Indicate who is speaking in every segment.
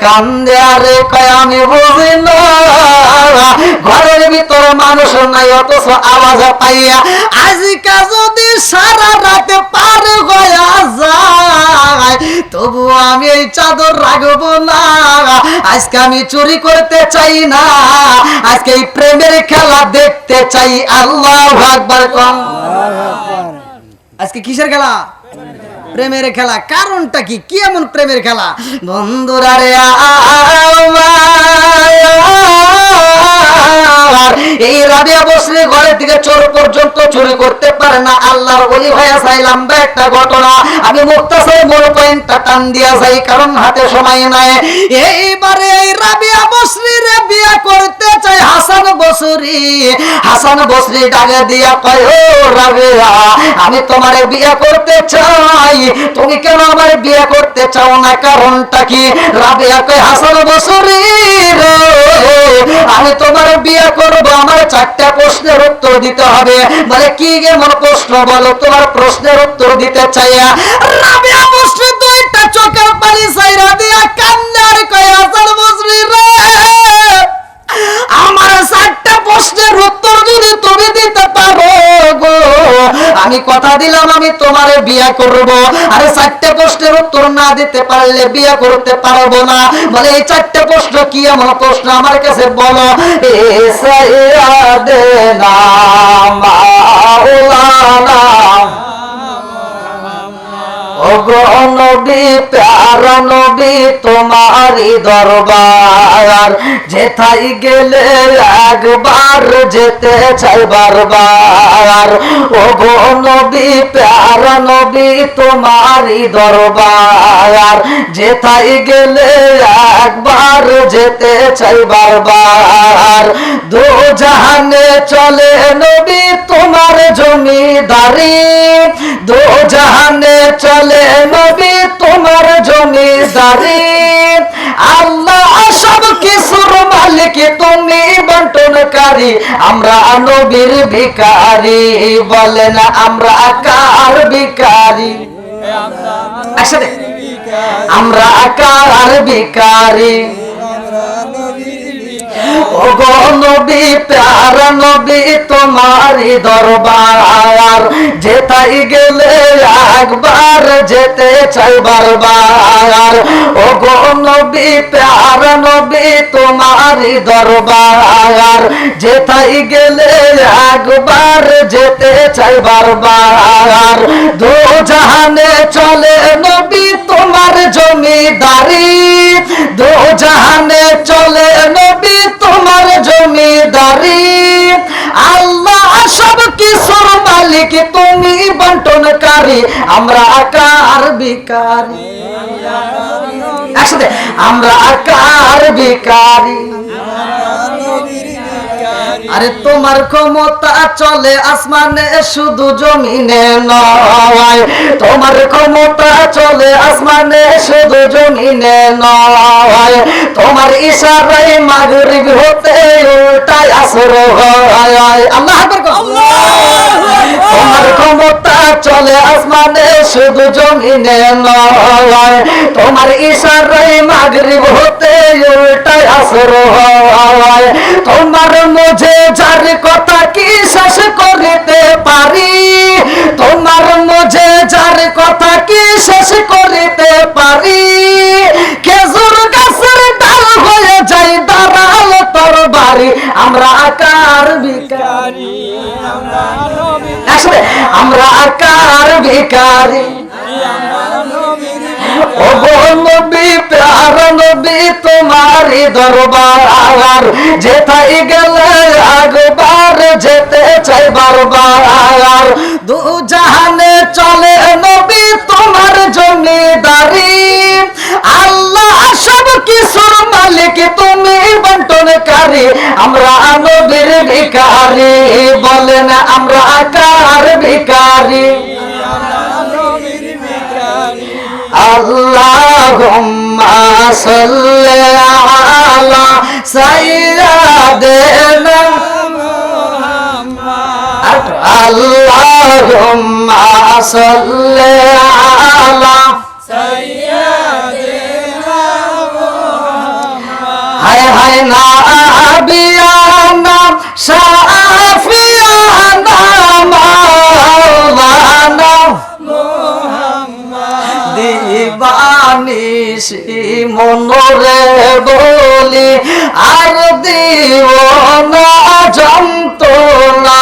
Speaker 1: কান্দে আরে কয় আমি বুঝি না ঘরের ভিতর মানুষ নাই অথচ আওয়াজ পাইয়া আজকে যদি সারা রাতে পার হয়ে যায় তবু আমি এই চাদর রাখবো না। আজকে আমি চুরি করতে চাই না, আজকে এই প্রেমের খেলা দেখতে চাই। আল্লাহু আকবার কম। আজকে কিসের খেলা? প্রেমের খেলা। কারণটা কি? কি এমন প্রেমের খেলা? বন্ধুরা রে এই রাবিয়া বসরি ঘরে থেকে চোর পর্যন্ত চুরি করতে পারে না। আল্লাহর ওলি ভাইয়া চাইলাম বা একটা ঘটনা আমি মুক্তাসার মূল পয়েন্টটা টান দিয়া যাই, কারণ হাতে সময় নাই। এইবারে এই রাবিয়া বসরি রে বিয়ে করতে চাই হাসান বসরি। হাসান বসরি ডাকে দিয়া কয় ও রাবিয়া আমি তোমারে বিয়ে করতে চাই, তুমি কেন আমার বিয়ে করতে চাও না? কারণটা কি? রাবিয়া কয় হাসান বসরি রে আমি তোমার বিয়ে করবো, আমার 4টা প্রশ্নের উত্তর দিতে হবে। বলে কি এমন প্রশ্ন বলো? তোমার প্রশ্নের উত্তর দিতে চাইয়া রাবিয়া বসরি 2টা চোখের পানি ছাইরা দিয়া কান্না আর কয় হাসান বসরি রে আমার 4টা প্রশ্নের উত্তর যদি তুমি দিতে পারো গো আমি কথা দিলাম আমি তোমারে বিয়ে করব। আরে 4টা প্রশ্নের উত্তর না দিতে পারলে বিয়ে করতে পারবো না। বলে এই 4টা প্রশ্ন কি এমন প্রশ্ন আমার কাছে বলো। এ সাইয়্যিদানা মাওলানা ওগো নবী প্যারা নবী তোমারই দরবার যেথায় গেলে একবার যেতে চাই বারবার। ওগো নবী প্যারা নবী তোমারই দরবার যেথায় গেলে একবার যেতে চাই বারবার। দো জাহানে চলে নবী তোমার জমিদারি, দো জাহানে চলে নবী তোমার জমিদারি। আল্লাহ সব কিছুর মালিক তুমি বন্টনকারী, আমরা নবীর ভিখারি। বলে না আমরা কার ভিখারি? একসাথে আমরা কার ভিখারি? ওগো নবী প্যারা নবী তোমারই দরবার যেথায় গেলে একবার যেতে চাই বারবার। ওগো নবী প্যারা নবী তোমারই দরবার যেথায় গেলে একবার যেতে চাই বারবার। দো জাহানে চলে নবী তোমার জমিদারি, দো জাহানে চলে নবী তোমার জমিদারি। আল্লাহ সব কিছুর মালিক তুমি বন্টনকারী, আমরা কার ভিখারি? একসাথে আমরা কার ভিখারি? আরে তোমার ক্ষমতা চলে আসমানে শুধু জমিনে নয়, তোমার ক্ষমতা চলে আসমানে শুধু জমিনে নয়। তোমার ইশারায় মাগরিব হতে উল্টায় আসর হয়। আল্লাহু আকবার। তোমার ক্ষমতা চলে আসমানে শুধু জমিনে নয়, তোমার ইশারায় মাগরিব হতে উল্টায় আসর হয়। তোমার মুঝে যার কথা কি শেষ করিতে পারি, তোমার মুঝে যার কথা কি শেষ করিতে পারি। খেজুর গাছের ডাল হয়ে যাই দাঁড়াল তোর বাড়ি, আমরা কার ভিখারি? একসাথে আমরা কার ভিখারি? ওগো নবী প্যারা নবী তোমারই দরবার যেথায় গেলে একবার যেতে চাই বারবার। দু জাহানে চলে নবী তোমার জমিদারি, আল্লাহ সব কিছুর মালিক তুমি বন্টনকারী, আমরা নবীর ভিখারি। বলেন আমরা কার ভিখারি? আল্লাহুম্মা সাল্লি আলা সাইয়্যিদিনা মুহাম্মাদ। আল্লাহুম্মা সাল্লি আলা সাইয়্যিদিনা মুহাম্মাদ। হায় হায় না বিয়ানা সাফিয়ানা মাওলানা দিবানিশি মনরে বলি আর দিও না যন্ত্রণা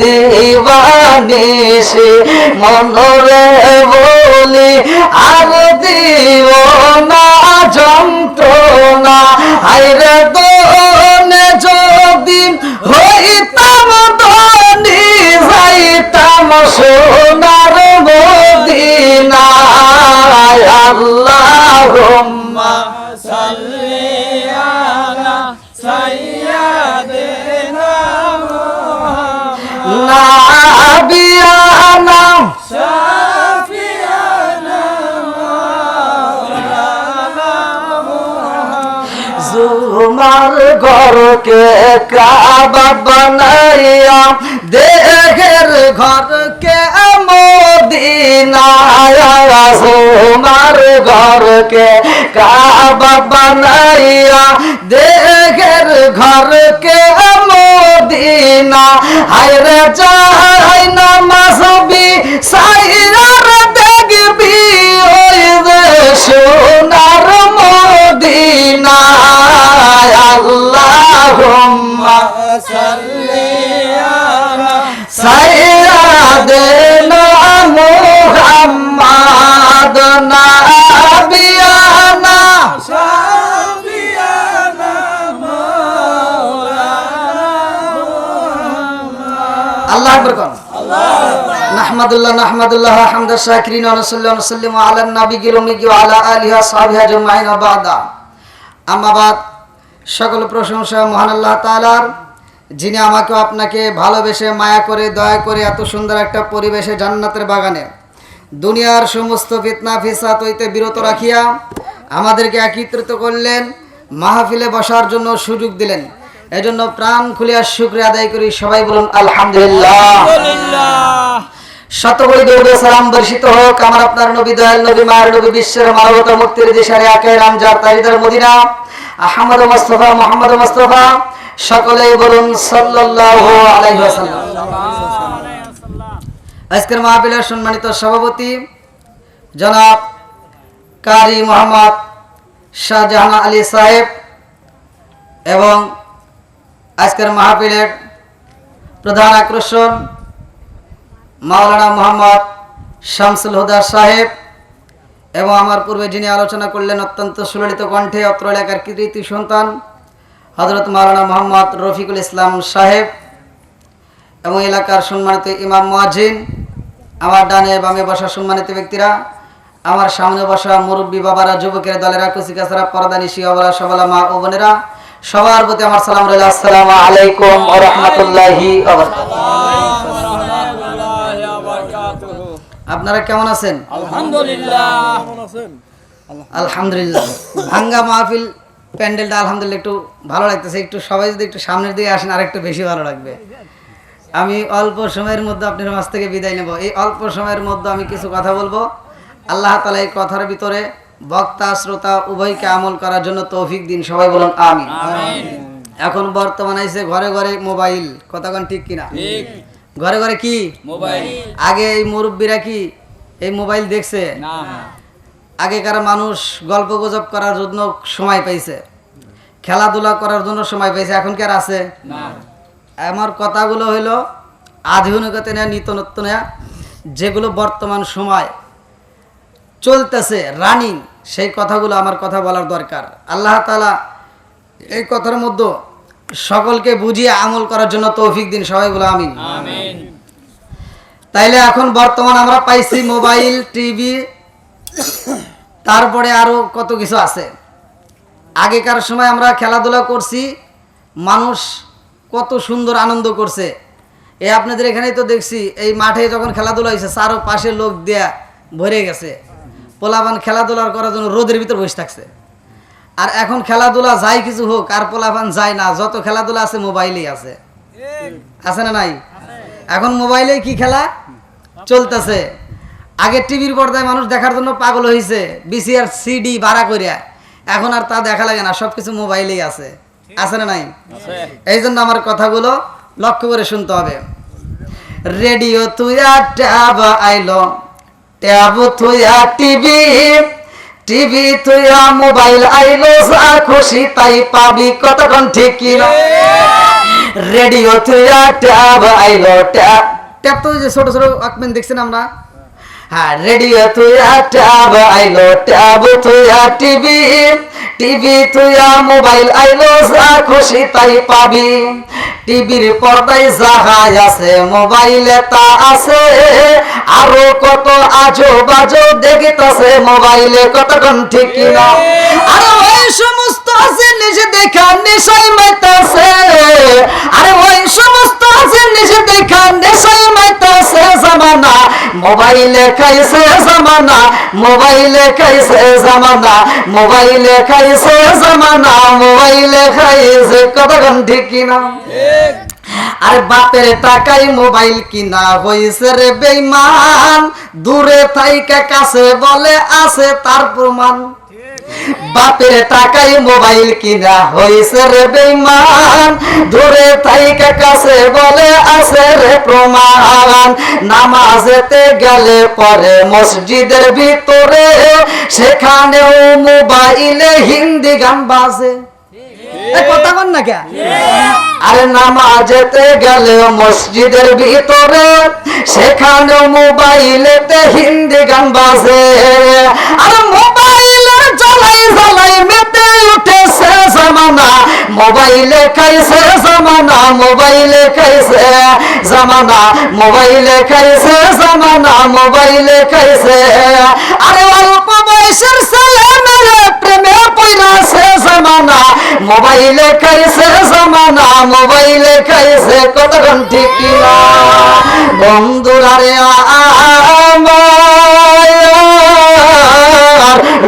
Speaker 1: দিবানিশি মনরে বলি আর দিও না যন্ত্রণা হায়রে দোনে যদি হইতাম ধনী যাইতাম সোনার মদিনায় আল্লাহুম্মা
Speaker 2: সাল্লি আলা সাইয়্যিদিনা
Speaker 1: নাবিয়ানা
Speaker 2: শাফিয়ানা মাওলানা
Speaker 1: জুমার ঘরকে কাবা বানাইয়া দেহের ঘরকে মদিনায় জুমার ঘরকে কাবা বানাইয়া দেহের ঘরকে মদিনা হায়রে যাই নামাজবি সাইরার দেখবি ওই যে সোনার মদিনা আল্লাহুম্মা
Speaker 2: সাল্লি আলা
Speaker 1: সাইয়্যিদিনা মুহাম্মাদ নাবিয়ানা
Speaker 2: শাফিয়ানা মাওলানা
Speaker 1: আল্লাহু আকবার কোন নাহমাদুল্লাহ হামদাশ শাকিরিন ওয়া নাসাল্লিমু আলা নাবিয়িল উম্মি ওয়া আলা আলিহি ওয়া সাহবিহি আজমাইন ওয়া বা'দা আম্মা বাদ সকল প্রশংসা মহান আল্লাহ তাআলার, যিনি আমাকে আপনাকে ভালোবেসে মায়া করে দয়া করে এত সুন্দর একটা পরিবেশে জান্নাতের বাগানে দুনিয়ার সমস্ত ফিতনা ফিসাদ হইতে বিরত রাখিয়া আমাদেরকে একত্রিত করলেন, মাহফিলে বসার জন্য সুযোগ দিলেন। এজন্য প্রাণ খুলিয়া শুকরিয়া আদায় করি। সবাই বলুন আলহামদুলিল্লাহ। শতকোটি দরুদ সালাম বর্ষিত হোক আমার আপনার নবী, দয়াল নবী, মায়ের নবী, বিশ্বের মানবতা মুক্তির দিশারি আকে রামজার তারিদার মদিনা আহমদ মুস্তাফা মুহাম্মদ মুস্তাফা, সকলেই বলুন সাল্লাল্লাহু আলাইহি ওয়াসাল্লাম। আজকের মাহফিলের সম্মানিত সভাপতি জনাব কারি মোহাম্মদ শাহজাহান আলী সাহেব এবং আজকের মাহফিলের প্রধান আকর্ষণ মাওলানা মোহাম্মদ শামসুল হুদা সাহেব এবং আমার পূর্বে যিনি আলোচনা করলেন অত্যন্ত সুললিত কণ্ঠে অত্র এলাকার কৃতি সন্তান হযরত মাওলানা মোহাম্মদ রফিকুল ইসলাম সাহেব এবং এলাকার সম্মানিত ইমাম মুয়াজ্জিন, আমার ডানে বামে বসা সম্মানিত ব্যক্তিরা, আমার সামনে বসা মুরব্বী বাবারা, যুবকের দলেরা, কুচিকাছাড়া পর্দানিশী অবলা সবলা মা ও বোনেরা, সবার প্রতি আমার সালাম রইল। আসসালামু আলাইকুম ওয়া রাহমাতুল্লাহি ওয়া বারাকাতুহু। আপনারা কেমন আছেন?
Speaker 2: আলহামদুলিল্লাহ।
Speaker 1: আলহামদুলিল্লাহ। ভাঙ্গা মাহফিল প্যান্ডেলটা আলহামদুলিল্লাহ একটু ভালো লাগতেছে। একটু সবাই যদি একটু সামনের দিকে আসেন আরেকটু বেশি ভালো লাগবে। আমি অল্প সময়ের মধ্যে আপনার মাঝ থেকে বিদায় নেব। এই অল্প সময়ের মধ্যে আমি কিছু কথা বলবো। আল্লাহ তাআলা এই কথার ভিতরে বক্তা শ্রোতা উভয়কে আমল করার জন্য তৌফিক দিন। সবাই বলুন আমিন। এখন বর্তমানে এসে ঘরে ঘরে মোবাইল, কথা কোন ঠিক কিনা? ঘরে ঘরে কি
Speaker 2: মোবাইল?
Speaker 1: আগে এই মুরব্বীরা কি এই মোবাইল দেখছে?
Speaker 2: না।
Speaker 1: আগেকার মানুষ গল্প গুজব করার জন্য সময় পাইছে, খেলাধুলা করার জন্য সময় পাইছে। এখন কি আর আছে?
Speaker 2: না।
Speaker 1: আমার কথাগুলো হইলো আধুনিকতা নেয়া, নিত্যনত্ব নেয়া, যেগুলো বর্তমান সময় চলতেছে রানিং, সেই কথাগুলো আমার কথা বলার দরকার। আল্লাহ তাআলা এই কথার মধ্যে সকলকে বুঝিয়ে আমল করার জন্য তৌফিক দিন। সবাই বলো আমিন।
Speaker 2: আমিন।
Speaker 1: তাইলে এখন বর্তমান আমরা পাইছি মোবাইল, টিভি, তারপরে আরো কত কিছু আছে। আগেকার সময় আমরা খেলাধুলা করছি, মানুষ কত সুন্দর আনন্দ করছে। এই আপনাদের এখানেই তো দেখছি এই মাঠে যখন খেলাধুলা হয়েছে চারো পাশে লোক দেয়া ভরে গেছে, পোলাপান খেলাধুলার করার জন্য রোদের ভিতর বসে থাকছে। আর এখন খেলাধুলা যাই কিছু হোক আর পোলাপান যায় না, যত খেলাধুলা আছে মোবাইলেই আছে, আছে না নাই? এখন মোবাইলে কি খেলা চলতেছে। আগে টিভির পর্দায় মানুষ দেখার জন্য পাগল হয়েছে, বিসিআর সিডি ভাড়া করিয়া। এখন আর তা দেখা লাগে না, সবকিছু মোবাইলেই আছে, আছে না নাই?
Speaker 2: আছে।
Speaker 1: এই জন্য আমার কথাগুলো লক্ষ্য করে শুনতে হবে। রেডিও তুইয়া ট্যাব আইলো, ট্যাব তুইয়া টিভি, টিভি তুইয়া মোবাইল আইলো, যা খুশি তাই পাবি, কতক্ষণ ঠিক কি না? রেডিও তুইয়া ট্যাব আইলো, ট্যাব ট্যাব তো ওই যে ছোট ছোট ওয়াকম্যান দেখছেন আমরা। হ্যাঁ, রেডিও তুইয়া ট্যাব আইলো, ট্যাব তুইয়া টিভি, টিভি তুইয়া মোবাইল আইলো, যা খুশি তাই পাবি। টিভির পর্দায় যাহা আছে, মোবাইলে তা আছে, আরো কত আজব আজব দেখিতাছে মোবাইলে, কতক্ষণ ঠিক কিনা? আরে ওই সমস্ত জিনিস দেখা নেশাই মাইতাছে, আরে ওই সমস্ত জিনিস দেখা নেশাই মাইতাছে জামানা, মোবাইলে খাইছে জামানা, মোবাইলে খাইছে জামানা, মোবাইলে খাইছে জামানা, মোবাইলে খাইছে, কতক্ষণ ঠিক কিনা? আর বাপের টাকায় মোবাইল কিনা হইছে রে বেঈমান, দূরে থাইকা কাছে বলে আছে তার প্রমাণ। বাপের টাকায় মোবাইল কিনা হইছে রে বেঈমান, দূরে থাইকা কাছে বলে আছে রে প্রমাণ। নামাজেতে গেলে পরে মসজিদের ভিতরে, সেখানেও মোবাইলে হিন্দি গান বাজে, কথা কন না কে? আরে নামাজেতে গেলে মসজিদের ভিতরে, সেখানে মোবাইলেতে হিন্দি গান বাজে। আর মোবাইলে জ্বালাই জ্বালাই মেতে উঠেছে জামানা, মোবাইলে খাইছে জামানা, মোবাইলে খাইছে জামানা, মোবাইলে খাইছে জামানা, মোবাইলে খাইছে। আরে অল্প বয়সের ছেলে মেয়ে প্রেমে পড়াছে জামানা, মোবাইলে খাইছে জামানা, মোবাইলে খাইছে, কতক্ষণ ঠিক কিনা? বন্ধুরা রে আমার,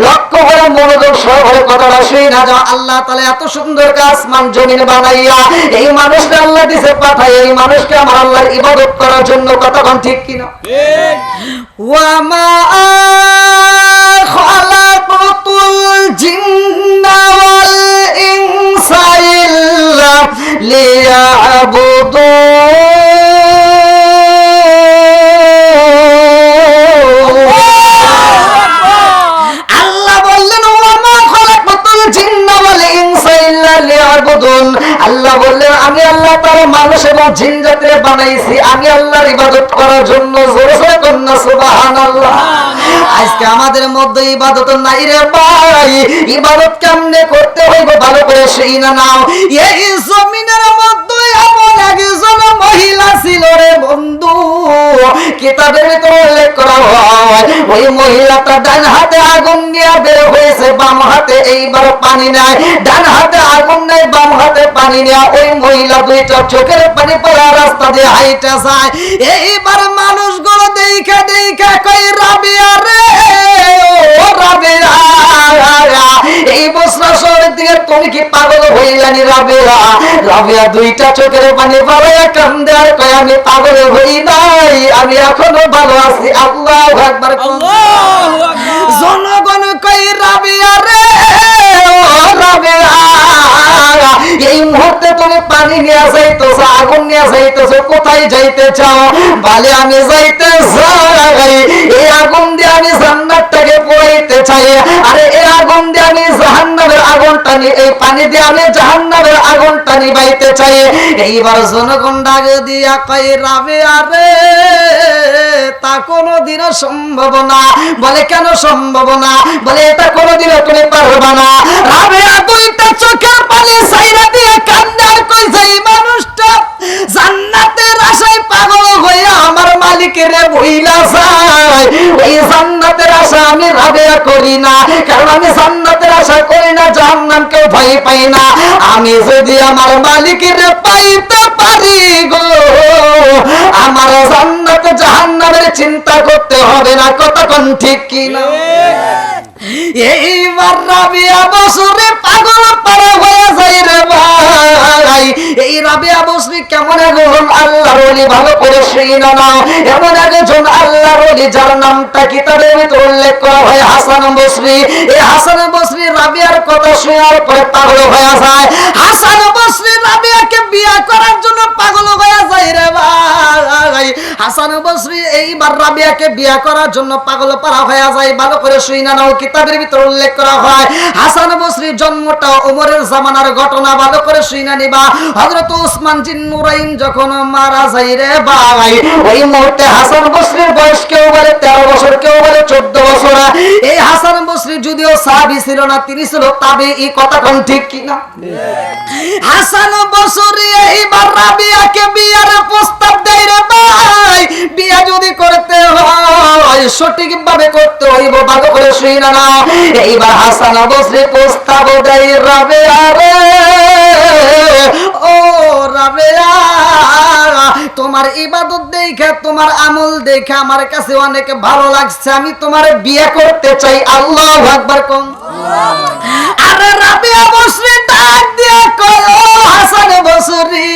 Speaker 1: লক্ষ্য করে মনোযোগ সহকারে কথাটা শুই না যাও। আল্লাহ তাআলা এত সুন্দর আসমান জমিন বানাইয়া এই মানুষকে আল্লাহ দিছে পাঠাই, এই মানুষকে আমার আল্লাহর ইবাদত করার জন্য, কতক্ষণ ঠিক কিনা? ওয়া মা খালাকুতুল জিন্না ওয়াল ইনসা ইল্লা লিয়াবুদুন। আল্লাহ বললেন ওয়া মা খালাকুতুল জিন্না ওয়াল ইনসা ইল্লা লিয়াবুদুন। আল্লাহ বললেন আমি আল্লাহ তাআলা মানুষ এবং জিন জাতিকে বানাইছি আমি আল্লাহর ইবাদত করার জন্য। জোরে জোরে কন্না সুবহানাল্লাহ। আজকে আমাদের মধ্যে ইবাদত নাই রে ভাই, ইবাদত কেমনে করতে হইব ভালো করে সেই না নাও। এই জমিনের মধ্যে এমন একজন মহিলা ছিল রে বন্ধু, কিতাবের ভিতরে উল্লেখ করা হয় ওই মহিলাটা ডান হাতে আগুন নিয়ে বের হয়েছে, বাম হাতে এইবার পানি নেয়, ডান হাতে আগুন নেয়, বাম হাতে পানি নেয়। ওই মহিলা দুইটা চোখের পানি পড়া রাস্তা দিয়ে হাইটা যায়। এইবার মানুষগুলো দেখা দেখা কই রাবিয়া রে, ও রাবিয়া, এই বসরা শহরের দিকে তুমি কি পাগল হইলানি রাবিয়া? রাবিয়া দুইটা চোখের পানি পড়ায়া কান্দে আর কয় আমি পাগল হই নাই, আমি এখনো ভালো আছি। আল্লাহু আকবার।
Speaker 2: আল্লাহু আকবার।
Speaker 1: জনগণ কই রাবিয়া রে, ও রাবিয়া, এই মুহূর্তে তুমি পানি নিয়ে যাইতেছো, আগুন নিয়ে যাইতেছো, কোথায় যাইতে চাও? বলে আমি যাইতে চাই, এই আগুন দিয়ে আমি জান্নাতটাকে পোড়াইতে চাই, আরে এই আগুন দিয়ে আমি জাহান্নামের আগুনটা নি, এই পানি দিয়ে আমি জাহান্নামের আগুনটা নিভাইতে চাই। এইবার জনগণ ডাক দিয়া কই রাবিয়া রে, তা কোনোদিনও সম্ভব না। বলে কেন সম্ভব না? বলে এটা কোনোদিনও তুমি পারবে না। রাবিয়া দুইটা চোখের পানি ছাইরা দিয়ে কান্দে আর কইছে এই মানুষটা জান্নাতের আশায় পাগল হয়ে আমার মালিকের ভুইলা যায়। ওই জান্নাতের আশা আমি রাবিয়া করি না, কারণ আমি জান্নাতের আশা করি না, জাহান্নামকে ভয় পাই না। আমি যদি আমার মালিকের পাইতে পারি গো, আমার জান্নাত জাহান্নামের চিন্তা করতে হবে না। কতক্ষণ ঠিক কিনা? এইবার রাবিয়া বছরে পাগল পারা হয়ে যায় রে ভাই। এই রাবিয়া বসরি কেমন একজন আল্লাহর ওলি ভালো করে শুনে নাও। এমন একজন আল্লাহর ওলি যার নামটা কিতাবের ভিতর উল্লেখ করা হয় হাসান বসরি। এই হাসান বসরি রাবিয়ার কথা শোনার পরে পাগল হয়ে যায়। হাসান বসরি রাবিয়াকে বিয়ে করার জন্য পাগল হয়ে যায় রে ভাই। হাসান বসরি এইবার রাবিয়াকে বিয়ে করার জন্য পাগল পারা হয়ে যায়। ভালো করে শুনে নাও, কিতাবের ভিতর উল্লেখ করা হয় হাসান বসরির জন্মটা ওমরের জামানার ঘটনা। ভালো করে শুনে নিবা। হযরত ওসমান জিন্নুরাইন যখন মারা যায় রে ভাই, ওই মুহূর্তে হাসান বসরির বয়স কেউ বলে 13 বছর, কেউ বলে 14 বছর। এই হাসান বসরি যদিও সাহাবী ছিল না, তিনি ছিল তাবেঈ। কথা কোন ঠিক কিনা? হাসান বসরি এইবার রাবিয়াকে বিয়ের প্রস্তাব দেয় রে ভাই। বিয়ে যদি করতে হয় সঠিকভাবে করতে হইব। ভালো করে শুনে নাও। এইবার হাসান বসরি প্রস্তাব দেয় রাবিয়া রে, ও রাবিয়া, তোমার ইবাদত দেখে, তোমার আমল দেখে আমার কাছে অনেক ভালো লাগছে, আমি তোমার বিয়ে করতে চাই। আল্লাহু আকবার কোন। আরে রাবিয়া বসরি ডাক দিয়ে কয়, ও হাসান বসরি,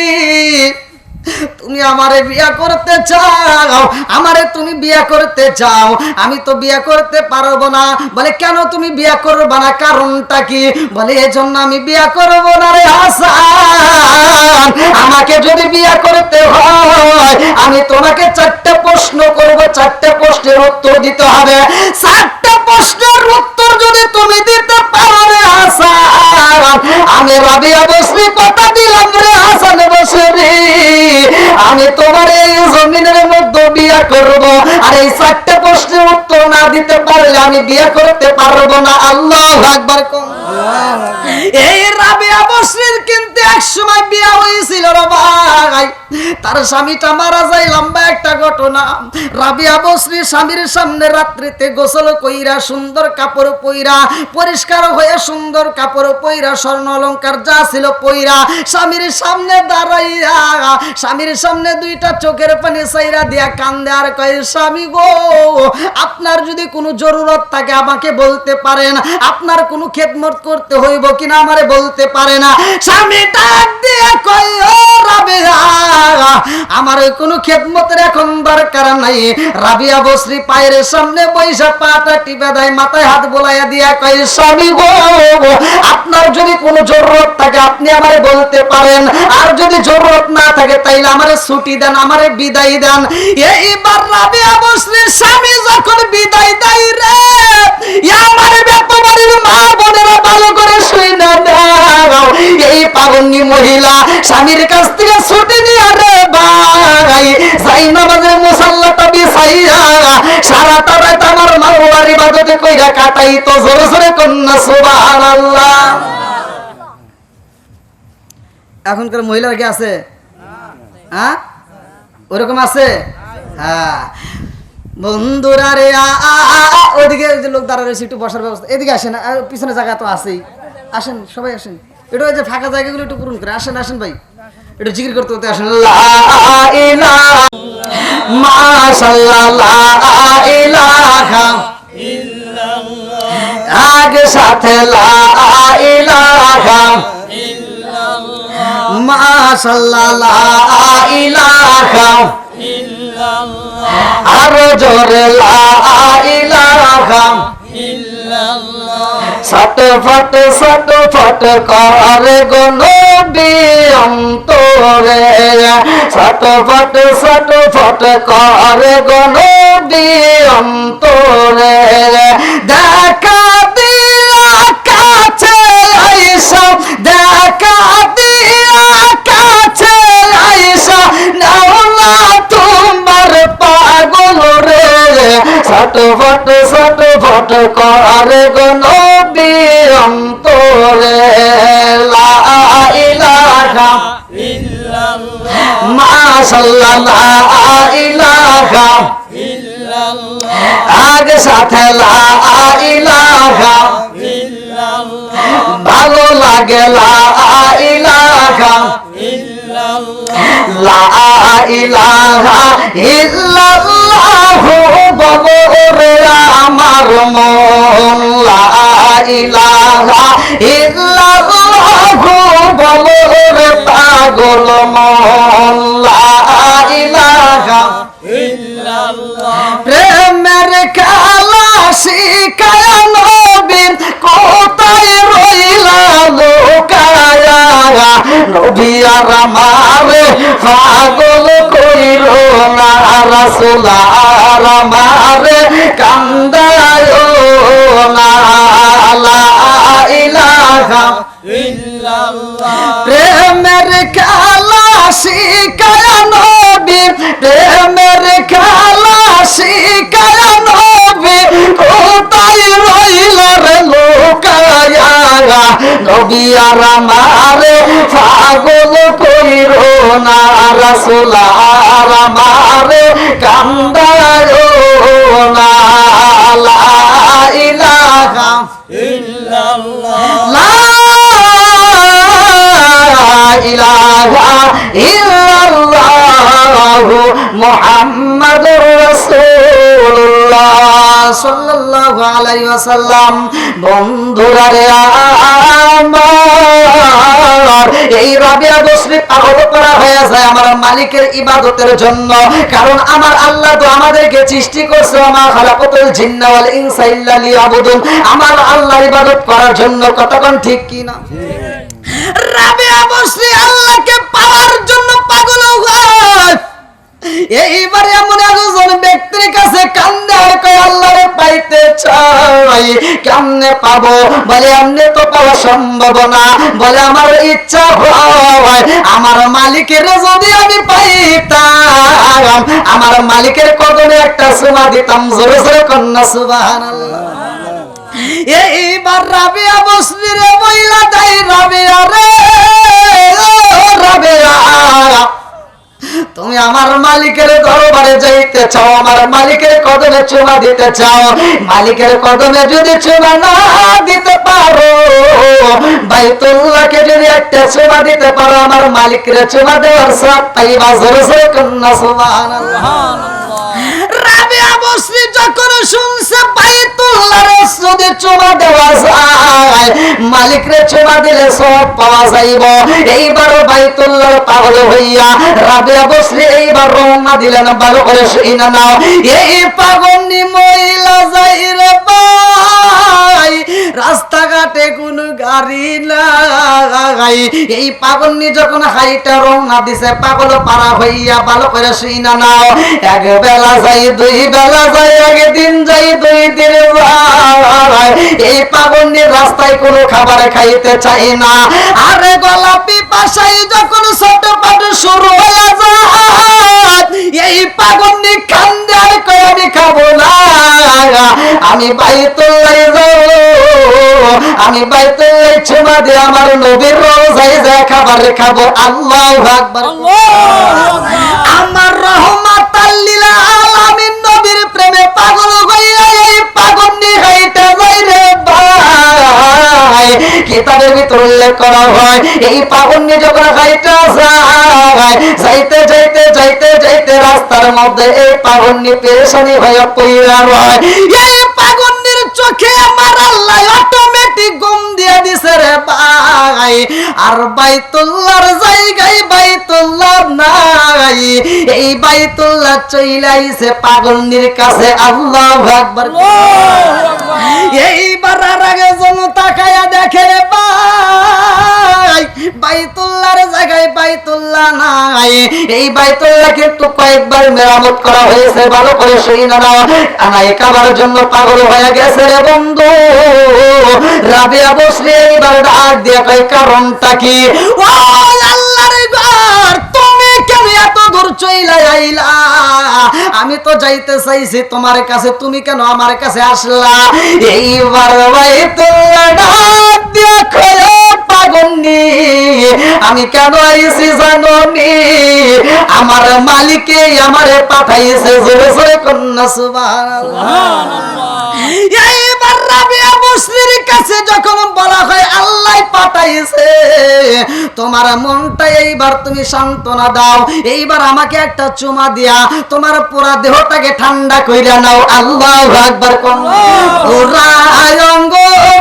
Speaker 1: তুমি আমারে বিয়ে করতে চাও? আমারে তুমি বিয়ে করতে চাও? আমি তো বিয়ে করতে পারবো না। বলে কেন তুমি বিয়ে করবে না? কারণটা কি? বলে এজন্য আমি বিয়ে করবো না রে হাসান। আমাকে যদি বিয়ে করতে হয় আমি তোমাকে 4টা প্রশ্ন করব, 4টা প্রশ্নের উত্তর দিতে হবে। 4টা প্রশ্নের উত্তর যদি তুমি দিতে পারো রে হাসান, আমি রাবিয়া বসরি কথা দিলাম রে হাসান বসরি, আমি তোমার এই জমিনের মধ্যে বিয়ে করব। আর এই 4টা প্রশ্নের উত্তর না দিতে পারলে আমি বিয়ে করতে পারবো না। আল্লাহু আকবার কোন। এই রাবিয়া বসরির কিন্তু এক সময় বিয়ে হয়েছিল রে ভাই। তার স্বামীটা মারা যায়, লম্বা একটা ঘটনা। রাবিয়া বসরি স্বামীর সামনে রাত্রিতে গোসল কইরা, সুন্দর কাপড় পইরা, পরিষ্কার হয়ে সুন্দর কাপড় পইরা, স্বর্ণ অলংকার যা ছিল পইরা, স্বামীর সামনে দাঁড়াইয়া, স্বামীর সামনে 2টা চোখের পানি চাইরা দিয়া কান্দে আর কয়, স্বামী গো, আপনার যদি কোনো জরুরত থাকে আমাকে বলতে পারেন, আপনার কোনো খেদমত করতে হইব কিনা আমারে বলতে পারে না। স্বামী ডাক দিয়ে কয়, ও রাবিয়া, আমার কোনো খেদমতের এখন দরকার নাই। রাবিয়া বসরি পায়ের সামনে বৈশা পাটা টিপে দেয়, মাথায় হাত বোলাইয়া দিয়া কয়, স্বামী গো, আপনার যদি কোনো জরুরত থাকে আপনি আমারে বলতে পারেন, আর যদি জরুরত না থাকে তাইলে আমারে ছুটি দেন, আমারে বিদায় দেন। এইবার রাবিয়া বসরির স্বামী যখন বিদায় দেয় রে, আমারে বেতবাড়ির মা বোনেরা ভালো করে শুইনা দাও। এই পাগন্নি মহিলা স্বামীর কাছ থেকে ছুটি নিয়ে রে ভাই যাই নামাজের মুসাল্লাটা বিছাইয়া সারাটা রাত আমার মাওলার ইবাদতে কইরা কাটাই। তো জোরে জোরে কন্যা সুবহানাল্লাহ। এখনকার মহিলারা কি আছে? হ্যাঁ, ওরকম আছে? হ্যাঁ বন্ধুরা রে, ওইদিকে লোক দাঁড়া রয়েছে, একটু বসার ব্যবস্থা। এদিকে আসেন, পিছনে জায়গা তো আছেই, আসেন সবাই আসেন। এটা ওই যে ফাঁকা জায়গাগুলো একটু পূরণ করে আসেন। আসেন ভাই, একটু জিকির করতে করতে আসেন। লা ইলাহা মাশাআল্লাহ, লা ইলাহা ইল্লাল্লাহ, আগে সাথে লা ইলাহা ইল্লাল্লাহ, মাশাআল্লাহ, লা ইলাহা ইল্লাল্লাহ, আরো জোরে লা ইলাহা ইল্লাল্লাহ। সট ফট করে গো নবী অন্তরে, সট ফট করে গো নবী অন্তরে, দেখা দিয়া কাছে আইসা, দেখা দিয়া কাছে আইসা, নাও না তোমার পাগল রে, সট ফট করে গো নবী অন্তরে, লা ইলাহা ইল্লাল্লাহ, মাশাআল্লাহ, লা ইলাহা ইল্লাল্লাহ, আগে সাথে লা ইলাহা ইল্লাল্লাহ, ভালো লাগে লা ইলাহা ইল্লাল্লাহ, লা ইলাহা ইল্লাল্লাহ বলো রে আমার মন, লা ইলাহা ইল্লাল্লাহ বলো রে পাগল পাগল মন লা ইলাহা
Speaker 2: ইল্লাল্লাহ
Speaker 1: প্রেমের খেলা শিখায়া নবীন কোথায় রইলা লোকায়া নবী আর আমারে পাগল কইর না রাসূল আর আমারে কান্দায় না লা ইলাহা
Speaker 2: ইল্লাল্লাহ
Speaker 1: প্রেমের খেলা শিখায়া নবী প্রেমের খেলা শিখায়া নবী কোথায় রইল রে লোকায়া নবী আর আমারে পাগল কইর না রাসূল আর আমারে কান্দায় না লা ইলাহা
Speaker 2: ইল্লাল্লাহ
Speaker 1: লা ইলাহা ইল্লাল্লাহু মুহাম্মাদুর রাসূলুল্লাহ সাল্লাল্লাহু আলাইহি ওয়াসাল্লাম। বন্ধুরা রে আমার এই রাবিয়া বসরি পাগল করা হয়ে যায় আমার মালিকের ইবাদতের জন্য। কারণ আমার আল্লাহ তো আমাদেরকে সৃষ্টি করছে, মা খালাকাতুল জিন্না ওয়াল ইনসা ইল্লা লিয়াবুদুন, আমার আল্লাহর ইবাদত করার জন্য। কতক্ষণ ঠিক কি না? রাবিয়া বসরি আল্লাহকে পাওয়ার জন্য পাগল হয়। এইবারে এমন একজন ব্যক্তির কাছে কান্দে আর কয় আল্লাহরে পাইতে চাই, কেমনে পাবো? বলে এমনি তো পাওয়া সম্ভব না। বলে আমার ইচ্ছা হয় আমার মালিকের যদি আমি পাইতাম, আমার মালিকের কদমে একটা চুমা দিতাম। জোরে জোরে কন্যা সুবহানাল্লাহ। এইবার রাবিয়া বসরি রে বইলা দেয়, রাবিয়া রে রাবিয়া তুমি আমার মালিকের দরবারে যাইতে চাও, আমার মালিকের কদমে চুমা দিতে চাও। মালিকের কদমে যদি চুমা না দিতে পারো, বাইতুল্লাহকে যদি একটা চুমা দিতে পারো, আমার মালিকের চুমা দেওয়ার সব পাইবা। জোরে জোরে কন্যা সুবহানাল্লাহ। রাবিয়া বসরি যখন শুনছে বাইতুল্লাহর যদি চুমা দেওয়া যায়, মালিকরে চুমা দিলে সব পাওয়া যাইব, এইবার বাইতুল্লাহর পাগল হইয়া রাবিয়া বসরি এইবার রওনা দিলেন। ভালো করে শুইনা নাও, এই পাগলনি মহিলা যাই রে ভাই, রাস্তাঘাটে কোনো গাড়ি নাই। এই পাগলনি যখন হাইটা রওনা দিছে পাগল পারা হইয়া, ভালো করে শুইনা নাও, এক বেলা যাই দুই বেলা যাই, একদিন যাই দুই দিন যায়, এই পাগলনির রাস্তায় কোনো খাবার খাইতে চাই না। আরে গলা পিপাসায় যখন ছোট পাট শুরু হয়ে যায়, এই পাগলনি কান্দে আর কয় আমি খাবো না, আমি বাইতুল্লাহ যাবো, আমি বাইতুল্লাহ চুমা দিয়ে আমার নবীর রোজায় যায় খাবার খাবো। আল্লাহু আকবার। আমার রহমাতাল লিল আলামিন নবীর প্রেমে পাগল হইয়া এই পাগলনি হাইটা যাই রে ভাই। কিতাবের ভিতর উল্লেখ করা হয় এই পাগলনি যখন হাইটা যায়, যাইতে যাইতে যাইতে যাইতে রাস্তার মধ্যে এই পাগলনি পেরেশানি হয়ে পইরা রয়। এই পাগলনির চোখে আমার আল্লাহ অটোমেটিক ঘুম দিয়ে দিছে রে ভাই। আর বাইতুল্লাহর জায়গায় বাইতুল্লাহ নাই, এই বাইতুল্লাহ চইলা আইছে পাগলনির কাছে। আল্লাহু আকবার। এইবার আর আগে জন তাকায়া দেখে রে ভাই, বাইতুল্লাহর জায়গায় বাইতুল্লাহ নাই। এই বাইতুল্লাহ কিন্তু কয়েকবার মেরামত করা হয়েছে। ভালো করে শুইনা নাও, আনাই খাবার জন্য পাগল হয়ে গেছে রে বন্ধু। রাবিয়া বসরি এইবার ডাক দিয়ে কয় কারণটা কি? ও আল্লাহর ঘর, তুমি কেন এত দূর চইলা আইলা? আমি তো যাইতে চাইছি তোমার কাছে, তুমি কেন আমার কাছে আসলা? এইবার বাইতুল্লাহ ডাক দিয়ে কয় পাগলনি, আমি কেন আইছি জানোনি? আমার মালিকে আমারে পাঠাইছে। জোরে জোরে কন্যা সুবহানাল্লাহ। এইবার রাবিয়া বসরির কাছে যখন বলা হয় আল্লাহ পাঠাইছে, তোমার মনটা এইবার তুমি সান্ত্বনা দাও, এইবার আমাকে একটা চুমা দিয়া তোমার পুরা দেহটাকে ঠান্ডা কইরা নাও। আল্লাহু আকবার। পুরা অঙ্গ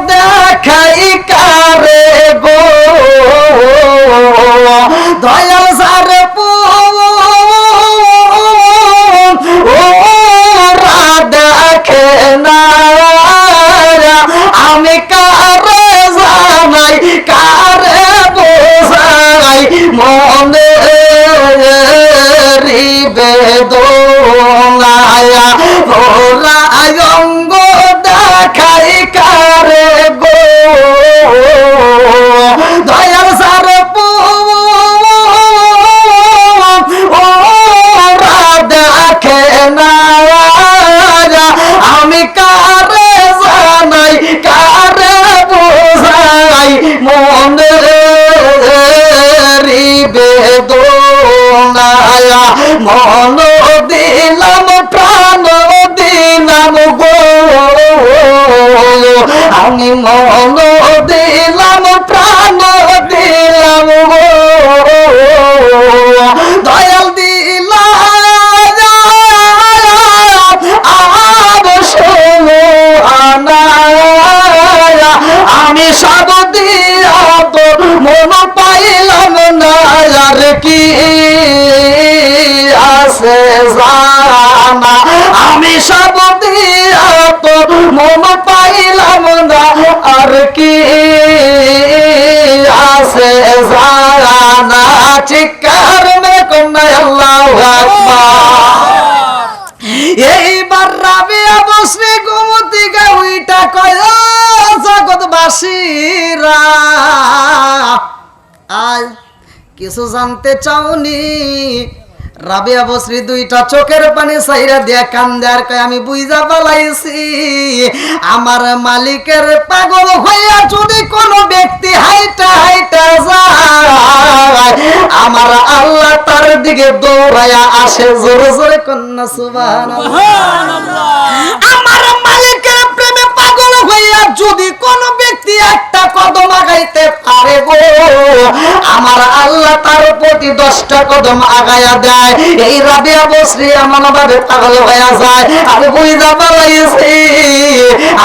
Speaker 1: দেখাই কারে গো দয়া বেদনায়া ভোলা অঙ্গ দেখাই কারে গো দয়াল সার ওরা দেখে না আমি কারে জানাই কারে বোঝাই মনে বেদনায়া মন দিলাম প্রাণ দিলাম গো আমি মন দিলাম প্রাণ দিলাম গো দয়াল দিলাম আর শোনো আনায়া আমি সব দিয়া তোর মন পাইলাম না আর কি আছে জানা আমি সব দিয়া তোর মন পাইলাম না আর কি আছে জানা চিৎকার মে কন্যা আল্লাহু আকবার এইবার রাবিয়া বসরে গোমতী গাউইটা কয় জগৎবাসীরা আজ কিছু জানতে চাওনি রাবিয়া বসরি দুইটা চোখের পানি সাইরা দিয়া কান্দে আর কয় আমি বুইজা পালাইছি আমার মালিকের পাগল হইয়া যদি কোনো ব্যক্তি হাইটা হাইটা যায় আমার আল্লাহ তার দিকে দৌড়াইয়া আসে জোরে জোরে কন্যা সুবহানাল্লাহ আমার মালিকের প্রেমে পাগল হইয়া যদি কোনো ব্যক্তি একটা কদম আগাইতে পারে গো আমার আল্লাহ তার প্রতি 10টা কদম আগায়া দেয় এই রাবিয়া বসরি এমন ভাবে পাগল হয়ে যায় আমি বুঝা পালাইছি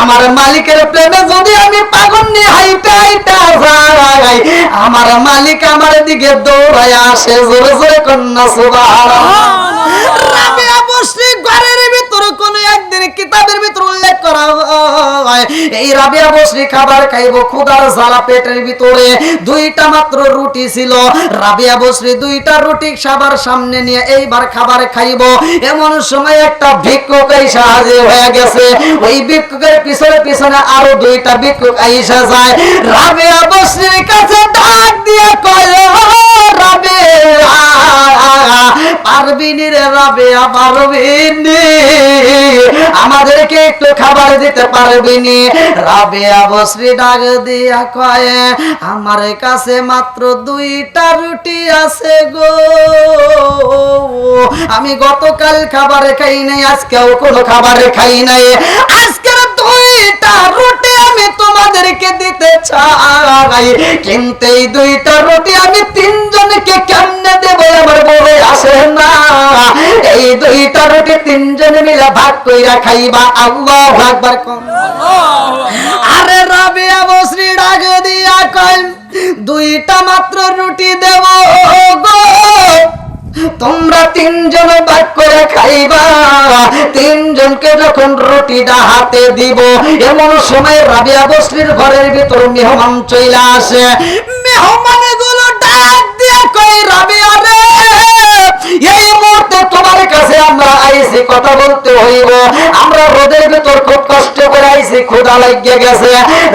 Speaker 1: আমার মালিকের প্রেমে যদি আমি পাগল নিয়ে হাইটা হাইটা যাই আমার মালিক আমার দিকে দৌড়াইয়া আসে জোরে জোরে কন্যা সুবহানাল্লাহ রাবিয়া বসরি ঘরের ভিতরে কোন একদিন কিতাবের ভিতর উল্লেখ করা হয় এই রাবিয়া বসরি খাবার খাইবো ক্ষুধার জ্বালা পেটের ভিতরে 2টা মাত্র রুটি ছিল রাবিয়া বসরি 2টা রুটি খাবার সামনে নিয়ে এইবার খাবার খাইবো এমন সময় একটা ভিক্ষুক আইসা হাজির হয়ে গেছে ওই ভিক্ষুকের পিছনে পিছনে আরো 2টা ভিক্ষুক আইসা যায় রাবিয়া বসরির কাছে ডাক দিয়ে কয় রাবিয়া পারবিনি রে রাবিয়া পারবিনি আমাদেরকে একটু খাবার দিতে পারবিনি রাবিয়া বসরি ডাক দিয়া কয় আমার কাছে মাত্র 2টা রুটি আছে গো আমি গতকাল খাবার খাই নাই আজকেও কোনো খাবার খাই নাই আজকের 2টা রুটি আমি তোমাদেরকে দিতে চাই কিন্তু এই 2টা রুটি আমি 3 জনকে কেমনে দেব আমার বলে আসে না এই 2টা রুটি 3 জনে মিলে ভাগ কইরা খাইবা আল্লাহু আকবার কোন আরে রাবিয়া বসরি ডাক দিয়া কয় 2টা মাত্র রুটি দেব গো তোমরা 3 জন ভাগ করে খাইবা 3 জনকে যখন রুটিটা হাতে দিব এমন সময় রাবিয়া বসরির ঘরের ভিতর মেহমান চলে আসে মেহমানগুলো ডাক দিয়ে কই রাবিয়া রে এই মুহূর্তে তোমার কাছে আমরা আইছি কথা বলতে হইব আমরা রোদের ভিতর খুব কষ্ট করে আইছি ক্ষুধা লাগিয়ে গেছে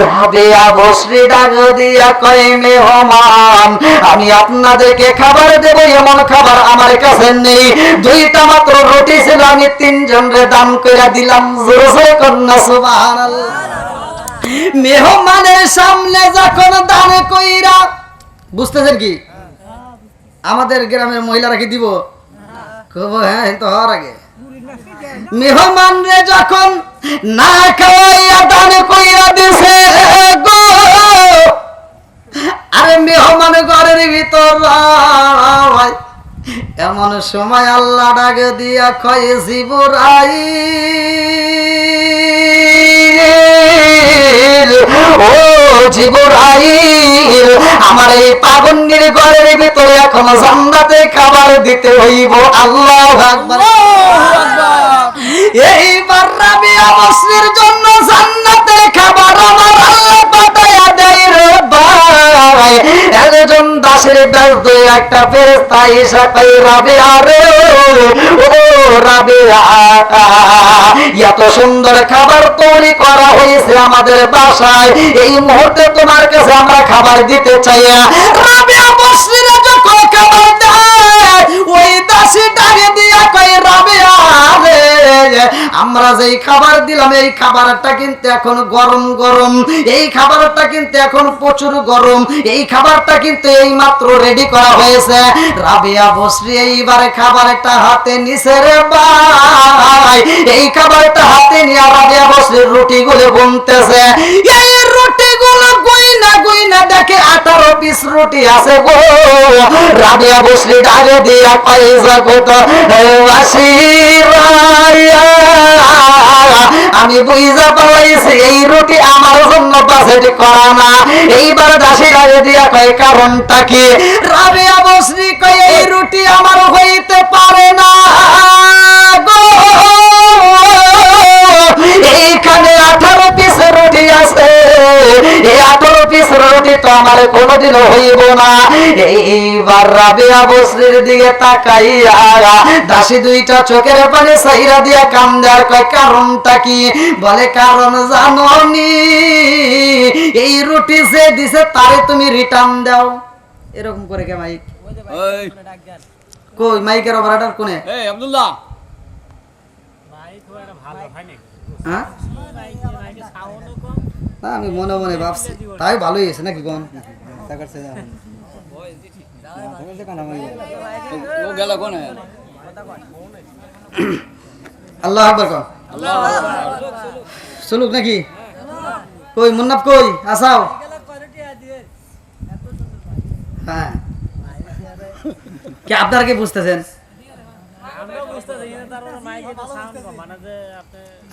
Speaker 1: রাবিয়া বসরি ডাক দিয়া কই মেহমান আমি আপনাদেরকে খাবার দেব এমন খাবার আমার কাছে নেই 2টা মাত্র রুটি ছিল আমি 3 জনরে দান কইরা দিলাম জোরে জোরে কন্যা সুবহানাল্লাহ মেহমানের সামনে যখন দান কইরা বুঝতেছেন কি আমাদের গ্রামের মহিলারা কি দিব কব হ্যাঁ তো হওয়ার আগে মেহমান রে যখন না খাওয়াইয়া দান কইরা দিছে গো আরে মেহমান ঘরের ভিতর এমন সময় আল্লাহ ডাক দিয়া কয় জিবরাইল ও জিবরাইল আমার এই পাগন্ডির ঘরের ভিতরে এখন জান্নাতে খাবার দিতে হইব আল্লাহু আকবার এইবার রাবিয়া বসরির জন্য জান্নাতে খাবার আমার আল্লাহ পাঠায়া দেয় রে ভাই একজন দাসের ব্যস্ত একটা ফেরেশতা এসে কই রাবিয়া রে ও রাবিয়া এত সুন্দর খাবার তৈরি করা হয়েছে আমাদের বাসায় এই মুহূর্তে তোমার কাছে আমরা খাবার দিতে চাই রাবিয়া বসরিরা যখন খাবার দেয় ওই দাসী ডাকে দিয়া কই রাবিয়া রে আমরা যেই খাবার দিলাম এই খাবারটা কিন্তু এখন গরম গরম এই খাবারটা কিন্তু এখন প্রচুর গরম এই খাবারটা কিন্তু এই মাত্র রেডি করা হয়েছে রাবিয়া বসরি এইবারে খাবারটা হাতে নিছে রে ভাই এই খাবারটা হাতে নিয়ে রাবিয়া বসরি রুটিগুলো গুনতেছে এই রুটিগুলো গুইনা দেখে 18 পিস রুটি আছে গো রাবিয়া বসরি ডাকে দিয়া পয়সা কত আমি বুঝা পাইছি এই রুটি আমার জন্য বাজেট করা না এইবার দাসী ডাকে দিয়া কয় কারণটা কি রাবিয়া বসরি কয় এই রুটি আমার হইতে পারে না গো এইখানে 18 পিস রুটি আছে এই 18 পিস রুটি তো আমার কোনোদিনও হইব না এইবার রাবিয়া বসরির দিকে তাকাইয়া দাসী দুইটা চোখের পানি সাইরা দিয়া কান্দে আর কয় কারণটা কি বলে কারণ জানোনি এই রুটি যে দিছে তারে তুমি রিটার্ন দাও এরকম করে কে মাইক
Speaker 2: ওই
Speaker 1: কই মাইকের অপারেটর কোনে
Speaker 2: এই আব্দুল্লাহ
Speaker 1: হ্যাঁ না, আমি মনে মনে ভাবছি তাই ভালোই হয়েছে নাকি কোন
Speaker 2: ও গেল কোনে
Speaker 1: আল্লাহ আকবার কোন চলুক নাকি কই মুন্নাফ কই আসাও হ্যাঁ কি আপনারা কি বুঝতেছেন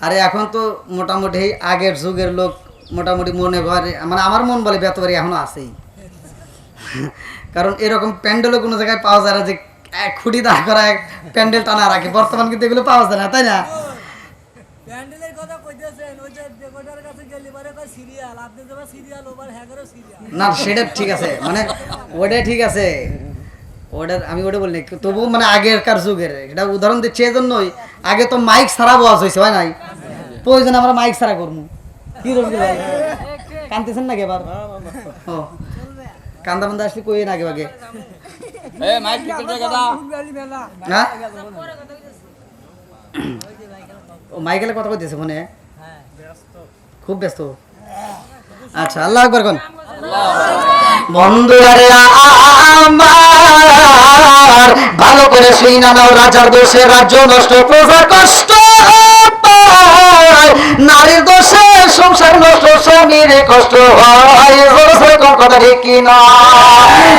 Speaker 1: আরে এখন তো মোটামুটি আগের যুগের লোক মোটামুটি মনে করে মানে আমার মন বলে বেতবারি এখনো আছেই কারণ এরকম প্যান্ডেলও কোনো জায়গায় পাওয়া যায় না যে এক খুঁটি দাঁড় করা এক প্যান্ডেল টানা রাখে বর্তমান কিন্তু এগুলো পাওয়া যায় না তাই না
Speaker 3: প্যান্ডেলের কথা কইতেছেন ওই যে ডেকোটার কাছে গেলে পরে কয় সিরিয়াল আপনি যাবা সিরিয়াল ওভার হ্যাগারও সিরিয়াল
Speaker 1: না সেটা ঠিক আছে মানে ওটাই ঠিক আছে ওটার আমি ওটা বলি তবু মানে আগেরকার যুগের এটা উদাহরণ দিচ্ছি এই জন্যই আগে তো মাইক ছাড়া বস হয়েছে হয় নাই প্রয়োজন আমরা মাইক ছাড়া করবো কি রকম কানতেছেন নাকি এবার ও কান্দা বান্দা আসলে কই না আগে আগে
Speaker 2: এই মাইক টিকেটের কথা
Speaker 1: হ্যাঁ ও মাইকেলে কথা কইতেছে ফোনে খুব ব্যস্ত আচ্ছা আল্লাহ আকবার কোন বন্ধুরা আমার ভালো করে শুই না নাও রাজার দোষে রাজ্য নষ্ট প্রজা কষ্ট পায় নারীর দোষে সংসার নষ্ট স্বামীর কষ্ট হয় কোন কথা ঠিক কিনা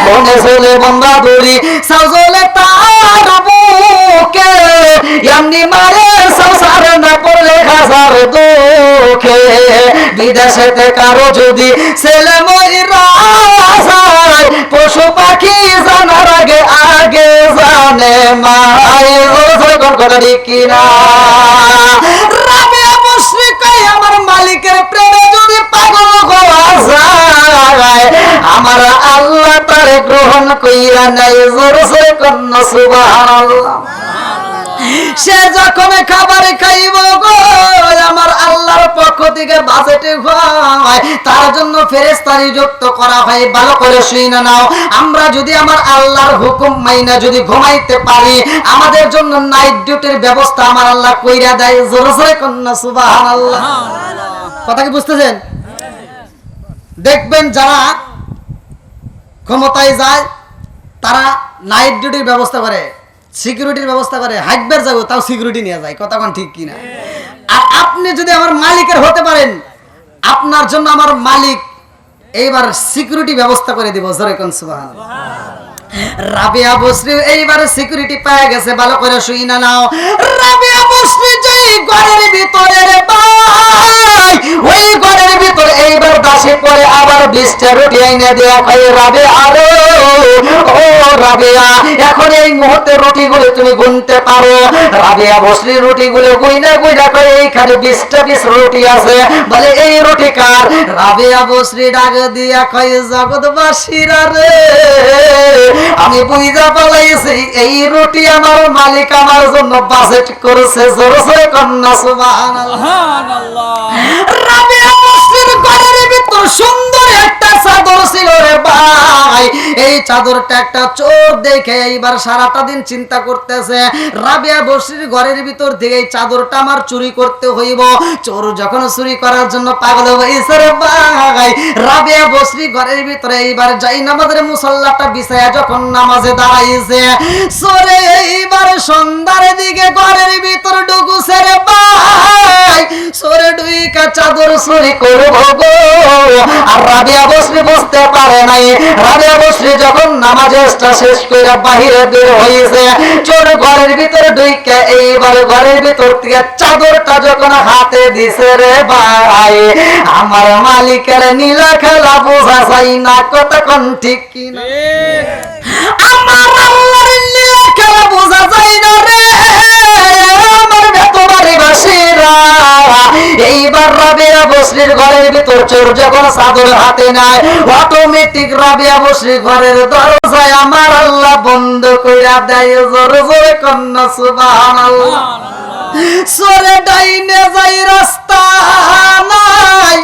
Speaker 1: বনে চলে বন্ধা দড়ি সাজলে তার বুকে এমনি মারে সংসার না করলে হাজার দুঃখে বিদেশেতে কারো যদি ছেলে মইরা যায় পশু পাখি জানার আগে আগে জানে মাই কোন কথা ঠিক কিনা রাবিয়া বসরি কই আমার মালিকের প্রেমে যদি পাগল হওয়া যায় আমার আল্লাহ তারে গ্রহণ কইরা নাই জোরে কোন সুবহানাল্লাহ সে যখন খাবার খাইব গো আমার আল্লাহর পক্ষ থেকে বাজেটে হয় তার জন্য ফেরেশতা নিযুক্ত করা হয় ভালো করে শুই না নাও আমরা যদি আমার আল্লাহর হুকুম মাইনা যদি ঘুমাইতে পারি আমাদের জন্য নাইট ডিউটির ব্যবস্থা আমার আল্লাহ কইরা দেয় জোরে জোরে কন্না সুবহানাল্লাহ কথা কি বুঝতেছেন দেখবেন যারা ক্ষমতায় যায় তারা নাইট ডিউটির ব্যবস্থা করে সিকিউরিটির ব্যবস্থা করে হাইটবার যাবো তাও সিকিউরিটি নিয়ে যায় কথা কোন ঠিক কিনা আর আপনি যদি আমার মালিকের হতে পারেন আপনার জন্য আমার মালিক এইবার সিকিউরিটি ব্যবস্থা করে দিব জোরে কোন সুবহানাল্লাহ রাবিয়া বসরি এইবারে সিকিউরিটি পেয়ে গেছে ভালো করে শুই না নাও রাবিয়া বসরি যে ওই ঘরের ভিতরে রে ভাই, ওই ঘরের ভিতরে এইবার দাসে পরে আবার 20টা রুটি এনে দেয়া কয় রাবে আরো ও রাবেয়া, এখন এই মুহূর্তে রুটিগুলো তুমি গুনতে পারো। রাবেয়া বসলি রুটিগুলো গুইনা কয় এইখানে 20টা 20 রুটি আছে, বলে এই রুটি কার? রাবেয়া বসরি ডাক দিয়া কয় জগৎবাসীরা রে, আমি বুঝা পালাইছি এই রুটি আমার মালিক আমার জন্য বাজেট করেছে। জোরে জোরে কন্যা সুবহানাল্লাহ। রাবেয়া বসরির ঘরের ভিতর সুন্দর একটা চাদর ছিল রে ভাই, এই চাদরটা একটা চোর দেখে এইবার সারাটা দিন চিন্তা করতেছে, রাবেয়া বসরির ঘরের ভিতর থেকে এই চাদরটা আমার চুরি করতে হইব। চোর যখন চুরি করার জন্য পাগল হয়েছে রে ভাই, রাবেয়া বসরি ঘরের ভিতরে এইবার যাই নামাজের মুসল্লাটা বিছায়া যখন নামাজে দাঁড়াইছে, চোরে এইবার সন্ধ্যার দিকে ঘরের ভিতর ঢুকুছে রে ভাই, চোরে ঢুইকা চাদর চুরি করব গো। আর রাবেয়া বসরি বুঝতে পারে নাই, রাবেয়া বসরি যখন নামাজটা শেষ করে বাহিরে বের হয়েছে, চোর ঘরের ভিতরে ঢুইকা এইবার ঘরের ভিতর থেকে চাদরটা যখন হাতে দিছে রে ভাই, আমার মালিকের নীলা খেলা বোঝা যায় না, কতক্ষণ ঠিক কিনা? আমার আল্লাহর নীলা খেলা বোঝা যায় না রে আমার বেতবাড়ি বাসীরা। এইবার রাবেয়া বসরির ঘরের ভিতর চোর যখন চাদর হাতে নেয়, অটোমেটিক রাবেয়া বসরির ঘরের দরজায় আমার আল্লাহ বন্ধ কইরা দেয়। জোরে জোরে কন্যা সুবহানাল্লাহ। চোরে ডাইনে যাই রাস্তা নাই,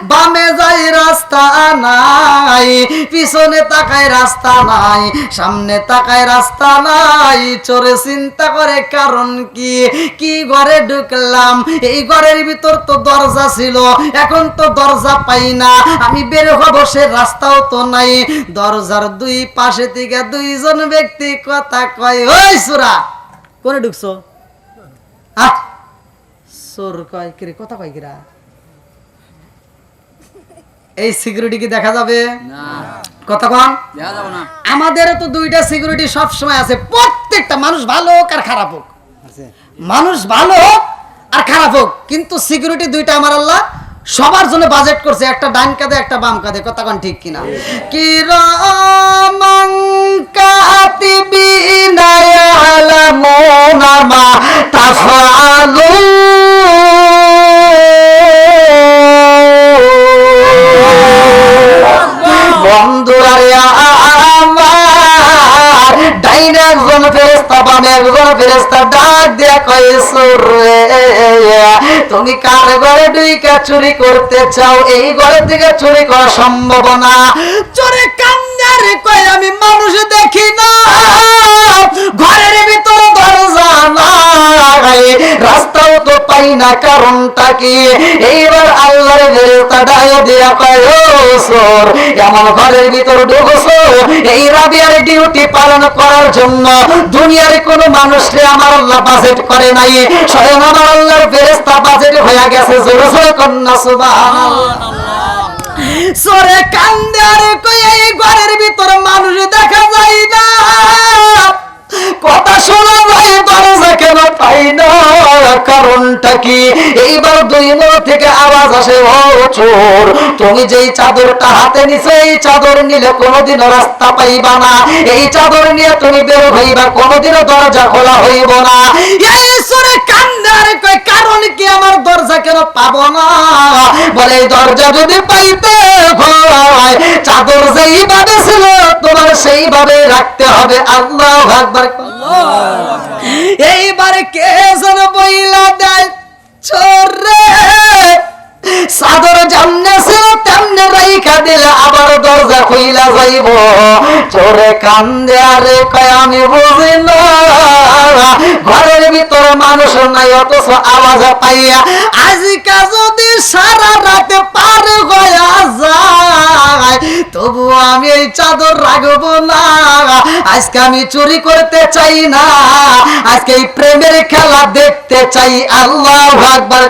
Speaker 1: বামে যাই রাস্তা নাই, পিছনে তাকায় রাস্তা নাই, সামনে তাকায় রাস্তা নাই। চোরে চিন্তা করে কারণ কি, কি ঘরে ঢুকলাম, এই ঘরের ভিতর তো দরজা ছিল, এখন তো দরজা পাই না, আমি বের হব সে রাস্তাও তো নাই। দরজার দুই পাশে থেকে দুইজন ব্যক্তি কথা কয়, ওই সুরা কোনে ঢুকছো? চোর কয় কিরে, কথা কয় কিরা? এই সিকিউরিটি কি দেখা যাবে
Speaker 2: না,
Speaker 1: কথা কন?
Speaker 2: দেখা যাবে না।
Speaker 1: আমাদেরও তো দুইটা সিকিউরিটি সব সময় আছে, প্রত্যেকটা মানুষ ভালো হোক আর খারাপ হোক, মানুষ ভালো হোক আর খারাপ হোক, কিন্তু সিকিউরিটি দুইটা আমার আল্লাহ সবার জন্য বাজেট করছে, একটা ডান কাঁধে একটা বাম কাঁধে। কথা কন ঠিক কিনা? কিরামান কাতিবিনা ইয়ালামুনা মা তাফআলুন। বন্ধুরা আমার ডাইনে একজন ফেরেশতা বামে একজন ফেরেশতা ডাক দিয়া কয়, রে তুমি কার ঘরে ঢুইকা চুরি করতে চাও? এই ঘরে থেকে চুরি করা সম্ভব না। চোরে কান্দারে কয়, আমি মানুষ দেখি না, ঘরের ভিতরে দরজা নাই, রাস্তাও তো পাই না, কারণটা কি? এইবার আল্লাহর ফেরেশতা ডাক দিয়া কয়, ও চোর, এমন ঘরের ভিতর ঢুকছো এই রাবিয়ার ডিউটি পালন করার জন্য দুনিয়ার কোন মানুষকে আমার আল্লাহ বাজেট করে নাই, স্বয়ং আমার আল্লাহর ফেরেশতা বাজেট হয়ে গেছে। জোরে জোরে কন্যা সুবহানাল্লাহ। চোরে কান্দে আর কই, এই ঘরের ভিতর মানুষ দেখা যায় না, কথা শোনা যায়, দরজা কেন পাই না, কারণটা কি? এইবার দুই মুখ থেকে আওয়াজ আসে, ও চোর, তুমি যেই চাদরটা হাতে নিছো এই চাদর নিলে কোনোদিনও রাস্তা পাইবা না, এই চাদর নিয়ে তুমি বের হইবা, কোনোদিনও দরজা খোলা হইব না। এই চোরে কান্দার কই, কারণ কি? আমার দরজা কেন পাবো না? বলে এই দরজা যদি পাইতে হয় চাদর যেইভাবে ছিল তোমার সেইভাবে রাখতে হবে। আল্লাহু আকবার। এইবারে কে যেন বইলা দেয়, চোরে চাদর যেমনে ছিল তেমনে রাইখা দিলে আবার দরজা খুইলা যাইব। চোরে কান্দে আরে কয়, আমি বুঝি না, ঘরের ভিতরে মানুষ নাই অথচ আওয়াজ পাইয়া আজকা যদি সারা রাতে পার হইয়া যায় তবু আমি এই চাদর রাখবো না। আজকে আমি চুরি করতে চাই না, আজকে এই প্রেমের খেলা দেখতে চাই। আল্লাহু আকবার।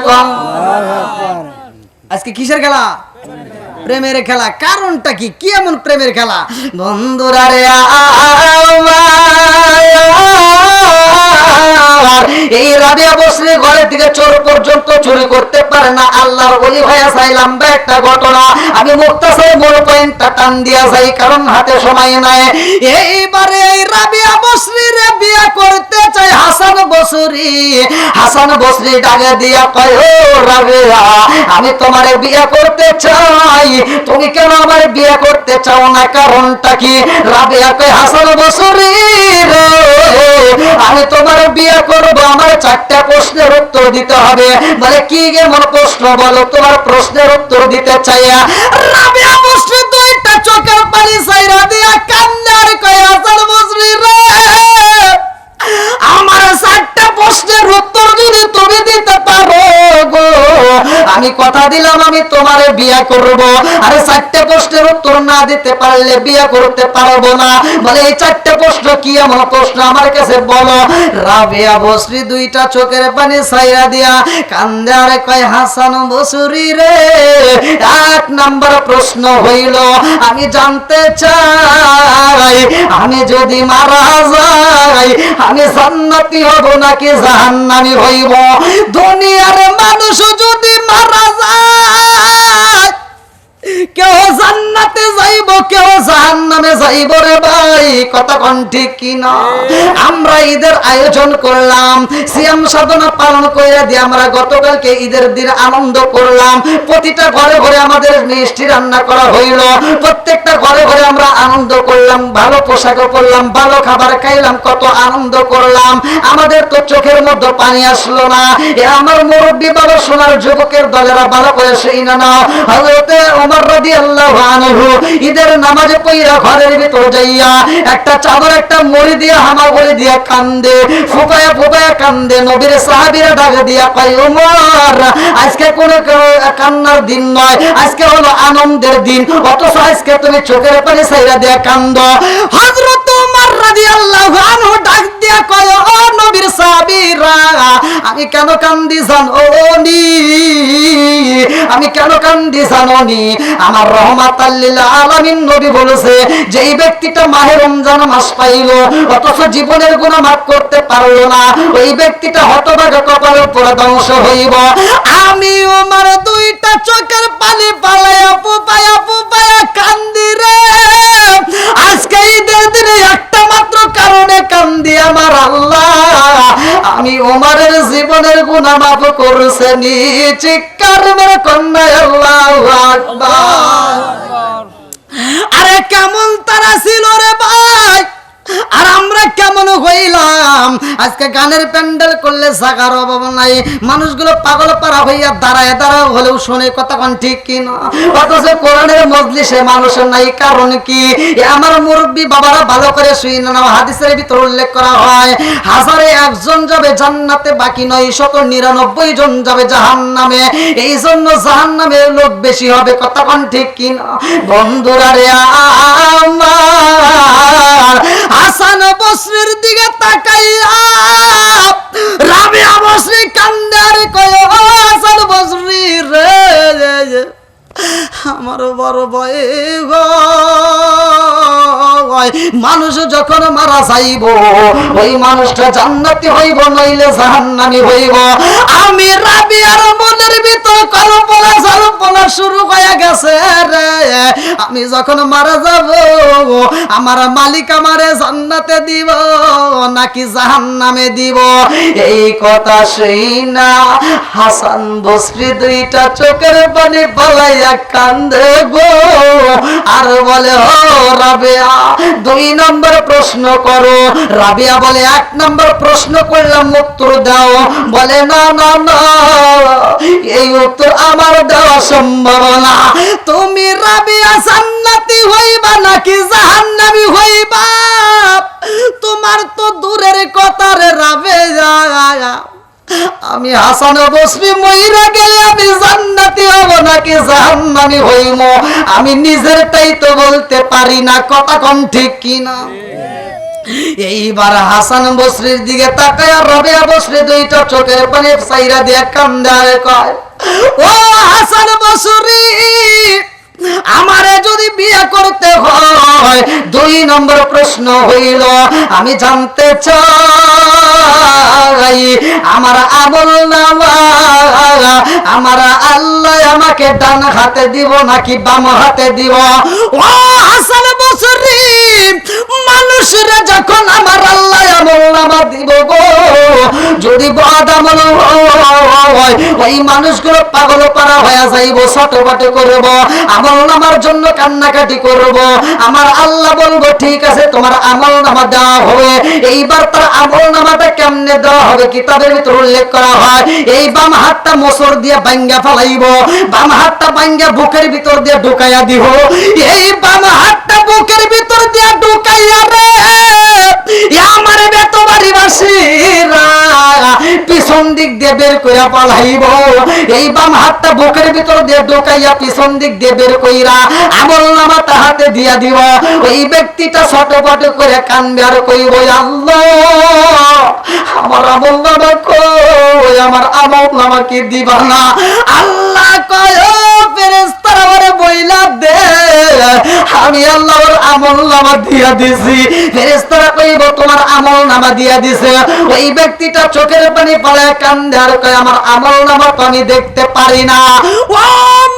Speaker 1: আজকে কিসের খেলা? প্রেমের খেলা। কারণটা কি? কি এমন প্রেমের খেলা? বন্ধুরা রে আমার এই রাবিয়া বসরি ঘরের দিকে চোর পর্যন্ত চুরি করতে পারে না। আল্লাহর ওলি ভাইয়া চাইলাম বা একটা ঘটনা আমি মুক্তাসার মূল পয়েন্টটা টান দিয়া যাই, কারণ হাতে সময় নাই। এইবারে এই রাবিয়া বসরি রে বিয়ে করতে চাই হাসান বসরি। হাসান বসরি ডাকে দিয়া কয়, ও রাবিয়া, আমি তোমারে বিয়ে করতে চাই, তুমি কেন আমার বিয়ে করতে চাও না, কারণটা কি? রাবিয়া কয়, হাসান বসরি রে, আমি তোমার বিয়ে করব, আমার 4টা প্রশ্নের উত্তর দিতে হবে। বলে কি এমন প্রশ্ন বলো, তোমার প্রশ্নের উত্তর দিতে চাই। রাবিয়া বসরি 2টা চোখের পানি ছাইরা দিয়া কান্না আর কয়, হাসান বসরি রে, আমার 4টা প্রশ্নের উত্তর যদি তুমি দিতে পারো গো, আমি কথা দিলাম আমি তোমারে বিয়ে করব। আরে 4টা প্রশ্নের উত্তর না দিতে পারলে বিয়ে করতে পারবো না। বলে এই 4টা প্রশ্ন কি এমন প্রশ্ন আমার কাছে বলো। রাবিয়া বসরি 2টা চোখের পানি ছাইরা দিয়া কান্দে আর কয়, হাসান বসরি রে, 1 নাম্বার প্রশ্ন হইল আমি জানতে চাই আমি যদি মারা যাই আমি জান্নাতি হব নাকি জাহান্নামী হইব। দুনিয়ার মানুষ যদি মারা যায় কেউ জান্নাতে যাইব কেউ জাহান্নামে যাইব রে ভাই, কথা কোন ঠিক কিনা? আমরা ঈদের আয়োজন করলাম, সিয়াম সাধনা পালন করে দিয়ে আমরা গতকালকে ঈদের দিন আনন্দ করলাম। প্রতিটা ঘরে ঘরে আমাদের মিষ্টি রান্না করা হইল, প্রত্যেকটা ঘরে ঘরে আমরা আনন্দ করলাম, ভালো পোশাক পরলাম, ভালো খাবার খাইলাম, কত আনন্দ করলাম। আমাদের তো চোখের মধ্যে পানি আসলো না। এ আমার মুরব্বী বাবা সোনার যুবকের দলেরা ভালো করে সেই না নাও। হযরতে ওমর রাদিয়াল্লাহু আনহু ঈদের নামাজে পইরা ঘরের ভিতর যাইয়া একটা চাদর একটা মুড়ি দিয়ে হামাগুড়ি দিয়ে কান্দে, ফুপায়া ফুপায়া কান্দে। নবীর সাহাবীরা ডাক দিয়া কয়, ওমর আজকে কোনো কান্নার দিন নয়, আজকে হলো আনন্দের দিন, অথচ আজকে তুমি চোখের পানি ছাইরা দিয়া কান্দো। হযরত ওমর রাদিয়াল্লাহু আনহু ডাক দিয়া কয়, ও নবীর সাহাবীরা, আমি কেন কান্দি জানোনি? আমি কেন কান্দি জানোনি? আমার রহমাতাল লিল আলামিন নবী বলেছে যেই ব্যক্তিটা মাহে রমজান মাস পাইলো অথচ জীবনের গুনাহ মাফ করতে পারলো না, ওই ব্যক্তিটা হতভাগা, কপালের উপরে ধ্বংস হইব। আমি ওমর 2টা চোখের পানি পালায়া ফুপায়া ফুপায়া কান্দি রে। আজকে ঈদের দিনে একটা মাত্র কারণে কান্দি, আমার আল্লাহ আমি ওমরের জীবনের গুনাহ মাফ করছেন। চিৎকার মেরে কন্যা আল্লাহু আকবার। আরে কেমন তারা ছিল রে ভাই, আর আমরা কেমন হইলাম? আজকে গানের প্যান্ডেল করলে জায়গার অভাব নাই, মানুষগুলো পাগল পারা হইয়া দাঁড়ায় দাঁড়ায় হলেও শোনে, কথা কোন ঠিক কিনা? অথচ কোরআনের মজলিসে মানুষ নাই, কারণ কি? আমার মুরব্বী বাবারা ভালো করে শুনে নাও, হাদিসের ভিতর উল্লেখ করা হয় 1000 জন যাবে জান্নাতে, বাকি 999 জন যাবে জাহান্নামে। এই জন্য জাহান্নামের লোক বেশি হবে, কথা কোন ঠিক কিনা? বন্ধুরা রে আমার, হাসান বসরির দিকে তাকাইয়া রাবিয়া বসরি কান্দে আর কয়, ও হাসান বসরি রে, আমার বড় ভয় গো। মানুষ যখন মারা যাইব ওই মানুষটা জান্নাতি হইব নইলে জাহান্নামী হইব। আমি রাবিয়ার মনের ভিতর কল্পনা জল্পনা শুরু হয়ে গেছে রে। আমি যখন মারা যাব আমার মালিক আমারে জান্নাতে দিব নাকি জাহান্নামে দিব? এই কথা শুই না হাসান বসরি 2টা চোখের পানি পালাইয়া কান্দে গো, আর বলে, ও রাবিয়া 2 নম্বর প্রশ্ন করো। রাবিয়া বলে 1 নম্বর প্রশ্ন করলাম, উত্তর দাও। বলে না না না, এই উত্তর আমার দেওয়া সম্ভব না। তুমি রাবিয়া জান্নাতি হইবা নাকি জাহান্নামী হইবা? তোমার তো দূরের কথা রে রাবিয়া। আমি হাসান বসরি মইরা গেলে আমি জান্নাতি হব নাকি জাহান্নামী হইব আমি নিজেরটাই তো বলতে পারি না, কথা কোন ঠিক কিনা? এইবার হাসান বসরির দিকে তাকায় রাবিয়া বসরি 2টা চোখের পানি ছাইরা দিয়ে কান্দে আর কয়, ও হাসান বসরি, আমারে যদি বিয়ে করতে হয় 2 নম্বর প্রশ্ন হইল আমি জানতে চাই আমার আমল নামা আমার আল্লাহ আমাকে ডান হাতে দিব নাকি বাম হাতে দিব? ও হাসান বসরি, মানুষরা যখন আমার আল্লাহ আমল নামা দিব গো, যদি বদ আমল হয় ওই মানুষগুলো পাগল পারা হয়ে যাইব, ছটপট করব, আমল নামার জন্য কান্নাকাটি করব। আমার আল্লাহ বলবো ঠিক আছে তোমার আমল নামা দেওয়া হবে। এইবার তার আমল নামাটা কেমনে দেওয়া হবে কিতাবের ভিতর উল্লেখ করা হয়, এই বাম হাতটা মোচড় দিয়ে ভাঙ্গা ফেলাইব, বাম হাতটা ভাঙ্গা বুকের ভিতর দিয়ে ঢুকাইয়া দিব। এই বাম হাতটা বুকের ভিতর দিয়ে ঢুকাইয়া রে আমার বেতবাড়ি বাসীরা পিছন দিক দিয়ে বের কইরা পালাইব। এই বাম হাতটা বুকের ভিতর দিয়ে ঢুকাইয়া পিছন দিক দিয়ে বের কইরা আমল নামাটা হাতে দিয়া দিব। ওই ব্যক্তিটা ছটপট করে কান্দে আর কইব আল্লাহ আমার আমল নামা কই, আমার আমল নামা কি দিবা না? আল্লাহ কয় ও ফেরেশতারা ওরে বইলা দে, আমি আল্লাহর আমল নামা দিয়া দিছি। ফেরেশতারা কইব তোমার আমল নামা দিয়া দিছে। ওই ব্যক্তিটা চোখের পানি ফেলে কান্দে আর কয় আমার আমল নামা তো আমি দেখতে পারি না। ও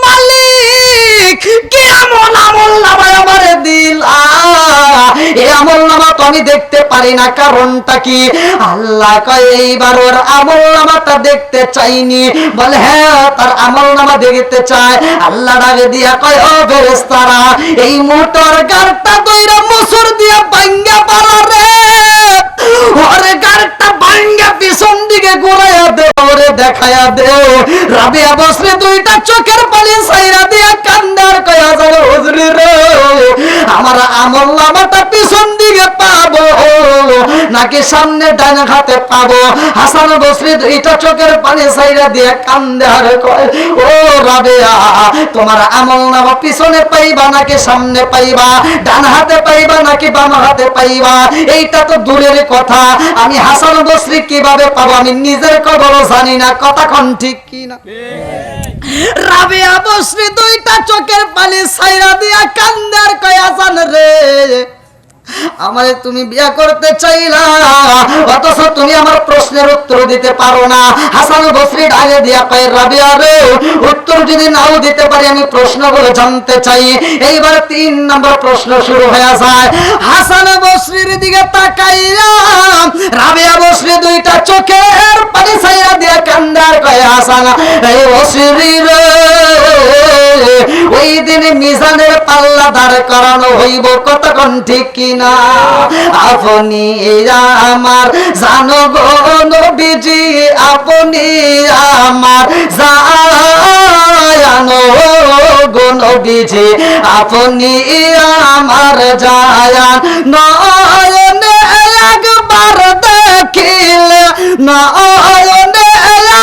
Speaker 1: মালিক কেমন আমল নামা আমারে দিলা, এই আমল নামা তো আমি দেখতে পারি না, কারণটা কি? আল্লাহ কয় এইবার ওর আমল নামাটা দেখতে চাইনি। বলে হ্যাঁ তার আমল নামা দেখতে চায়। আল্লাহ ডাকে দিয়া কয় ও ফেরেশতারা এই মোটর গাড়টা দইরা মোচড় দিয়া ভাঙ্গা পালা রে, ওরে গাড়টা ভাঙ্গা পিছন দিকে ঘুরাইয়া দে, ওরে দেখাইয়া দে। রাবিয়া বসরে দুইটা চোখের পানি ছাইরা দিয়া কান্দার কয়া যাবে হুজুরি রে আমার আমল নামাটা পিছন দিকে পাবো নাকি সামনে ডান হাতে পাবো? হাসান বসরি দুইটা চোখের পানি ছাইরা দিয়ে কান্দে আর কয় ও রাবিয়া তোমার আমল নামা পিছনে পাইবা নাকি সামনে পাইবা, ডান হাতে পাইবা নাকি বাম হাতে পাইবা? এইটা তো দূরের কথা, আমি হাসান বসরি কিভাবে পাবো আমি নিজের খবরও জানি না। কথা কোন ঠিক কি না? রাবিয়া বসরি দুইটা চোখের পানি ছাইরা দিয়া কান্দে আর কয় হাসান রে আমারে তুমি বিয়া করতে চাইলা অথচ তুমি আমার প্রশ্নের উত্তর দিতে পারো না। হাসান বসরি ডাকে দিয়া কয় রাবিয়া রে উত্তর যদি নাও দিতে পারি আমি প্রশ্নগুলো জানতে চাই। এইবার 3 নম্বর প্রশ্ন শুরু হয়ে যায়। হাসান বসরির দিকে তাকাইয়া রাবিয়া বসরি দুইটা চোখের পানি ছাইরা দিয়া কান্দার কয় হাসান এই বসরি রে ওই দিন মিজানের পাল্লা দাঁড় করানো হইব, কতক্ষণ ঠিক কিনা? আপনি আমার জানো গো নবীজি, আপনি আমার জানো গো নবীজি, আপনি আমার জায়ান নয়নে একবার দেখিলে, নয়নে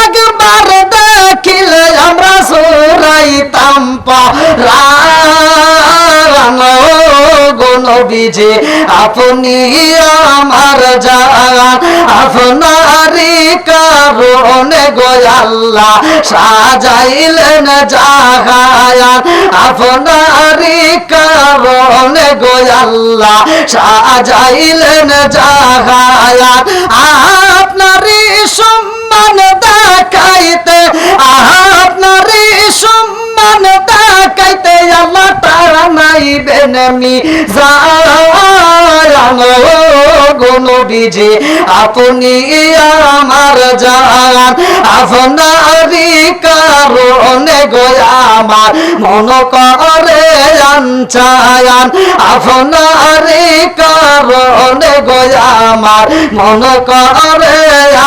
Speaker 1: একবার দেখিলে আমরা সুরাইতাম পরাণ গো নবীজি, আপনি আমার জান, আপনারই কারণে গো আল্লাহ সাজাইলেন জাহান, আপনারই কারণে গো আল্লাহ সাজাইলেন জাহান। আপনারই সম্মান দেখাইতে, আপনারই সম্মান দেখাইতে আল্লাহ তারা নাইবেন মিজান গো নবীজি, আপনি আমার জান, আপনারই কারণে গো আমার মন করে আনচায়ান, আপনারই কারণে গো আমার মন করে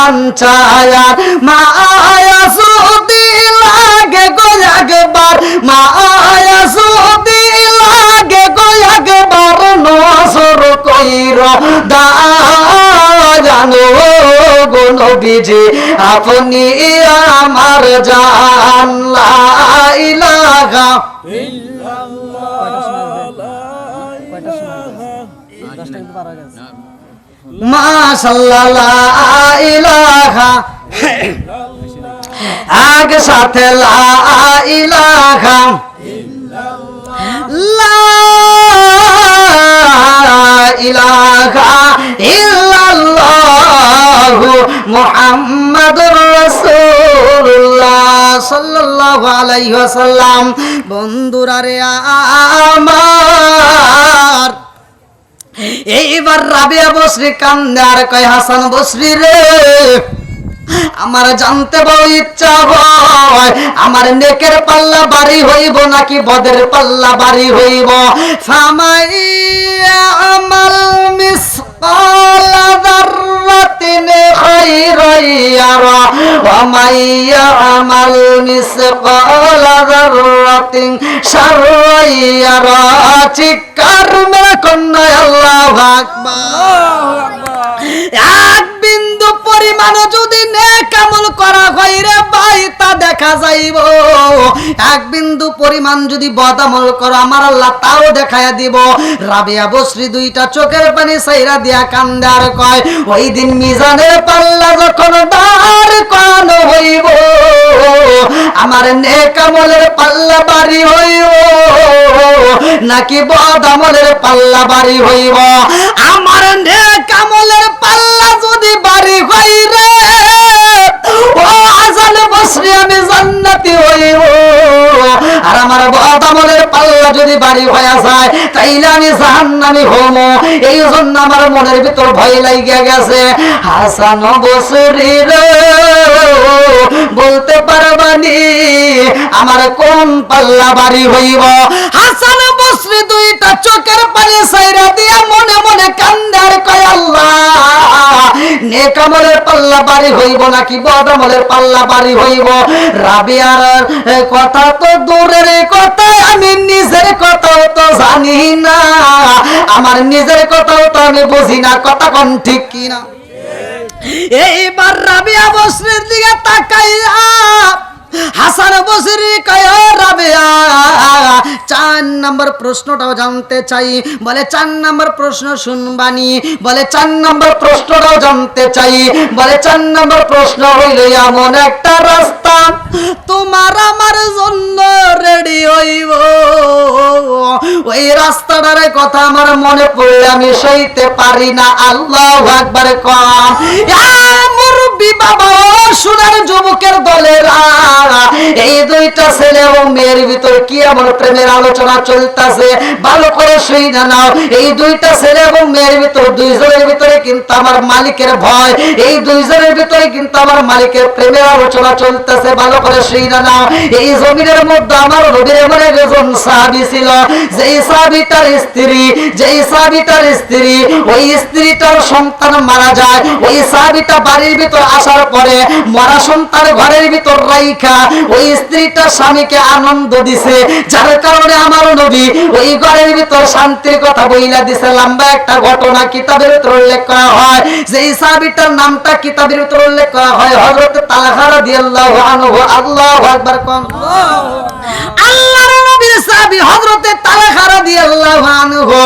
Speaker 1: আনচায়ান। মায়া যদি লাগে গো একবার, মায়া যদি লাগে গো একবার নজর কইর দায়ানো গো নবীজি, আপনি আমার জান। লা ইলাহা মাশাআল্লাহ লা ইলাহা আগ সাথে লা ইলাহা লা ইলাহা ইল্লাল্লাহু আলাইহি ওয়াসাল্লাম। বন্ধুরা রে আমার, এইবার রাবিয়া বসরি কান্দে আর কয় হাসান বসরি রে, আমার জানতে বড় ইচ্ছা হয় আমার নেকের পাল্লা বাড়ি হইব নাকি বদের পাল্লা বাড়ি হইব। ফামাইয়া আমাল মিসকাল যাররাতিন খায়রান ইয়ারা ওয়া মাইয়া আমাল মিসকাল যাররাতিন শাররান ইয়ারা। চিৎকার মেরে কন্যা আল্লাহু আকবার। এক বিন্দু পরিমাণ যদি নেক আমল করা হয় রে ভাই তা দেখা যাইব, এক বিন্দু পরিমাণ যদি বদ আমল করো আমার আল্লাহ তাও দেখায়া দিব। রাবিয়া বসরি দুইটা চোখের পানি সাইরা দিয়া কান্দে আর কয়, ওই দিন মিজানের পাল্লা যখন দাঁড় করানো হইব আমার নেক আমলের পাল্লা বাড়ি হইব নাকি বদ আমলের পাল্লা বাড়ি হইব। আমার নেক আমলের পাল্লা যদি বাড়ি হয় রে ও হাসান বসরি আমি জান্নাতি হইব, আর আমার বদ আমলের পাল্লা যদি বাড়ি হয়ে যায় তাইলে আমি জাহান্নামী হব। এই জন্য আমার মনের ভিতর ভয় লাগিয়া গেছে। হাসান বসরি রে বলতে পারবানি আমার কোন পাল্লা বাড়ি হইব? হাসান বসরি দুইটা চোখের পানি সাইরা দিয়া মনে মনে কান্দে আর কয়, আল্লাহ নেক আমলের পাল্লা বাড়ি হইব নাকি বদ আমলের পাল্লা বাড়ি হইব? রাবিয়ার কথা তো দূরের কথা, আমি নিজের কথাও তো জানি না, আমার নিজের কথাও তো আমি বুঝি না। কথা কোন ঠিক কিনা? এইবার রাবিয়া বসরির দিকে তাকাইয়া হাসান বসরি কয়, রাবিয়া 4 নম্বর প্রশ্নটাও জানতে চাই। বলে 4 নম্বর প্রশ্ন শুনবানি? বলে 4 নম্বর প্রশ্নটাও জানতে চাই। বলে 4 নম্বর প্রশ্ন হইল, এমন একটা রাস্তা তোমার আমার জন্য রেডি হইব, ওই রাস্তাটার কথা আমার মনে পড়লে আমি সইতে পারি না। আল্লাহু আকবার কম। মুরব্বি বাবা সোনার যুবকের দলেরা, এই দুইটা ছেলে এবং মেয়ের ভিতর কি এমন প্রেমের আলোচনা চলতেছে ভালো করে শুই না নাও। এই দুইটা ছেলে এবং মেয়ের ভিতর দুইজনের ভিতরে কিন্তু আমার মালিকের ভয়, এই দুইজনের ভিতরে কিন্তু আমার মালিকের প্রেমের আলোচনা চলতেছে ভালো করে শুই না নাও। এই জমিনের মধ্যে আমার নবীর এমন একজন সাহাবী ছিল, যেই সাহাবীটার স্ত্রী ওই স্ত্রীটার সন্তান মারা যায়। ওই সাহাবীটা বাড়ির ভিতর আসার পরে মরা সন্তান ঘরের ভিতর রাইখা ওই স্ত্রীটা স্বামীকে আনন্দ দিছে, যার কারণে আমার নবী ওই ঘরের ভিতর শান্তির কথা বইলা দিছে। লম্বা একটা ঘটনা কিতাবের ভিতর উল্লেখ করা হয়, যে এই সাহাবীটার নামটা কিতাবের ভিতর উল্লেখ করা হয় হযরত তালহা রাদিয়াল্লাহু আনহু। আল্লাহু আকবার কোন। আল্লাহর নবীর সাহাবী হযরত তালহা রাদিয়াল্লাহু আনহু,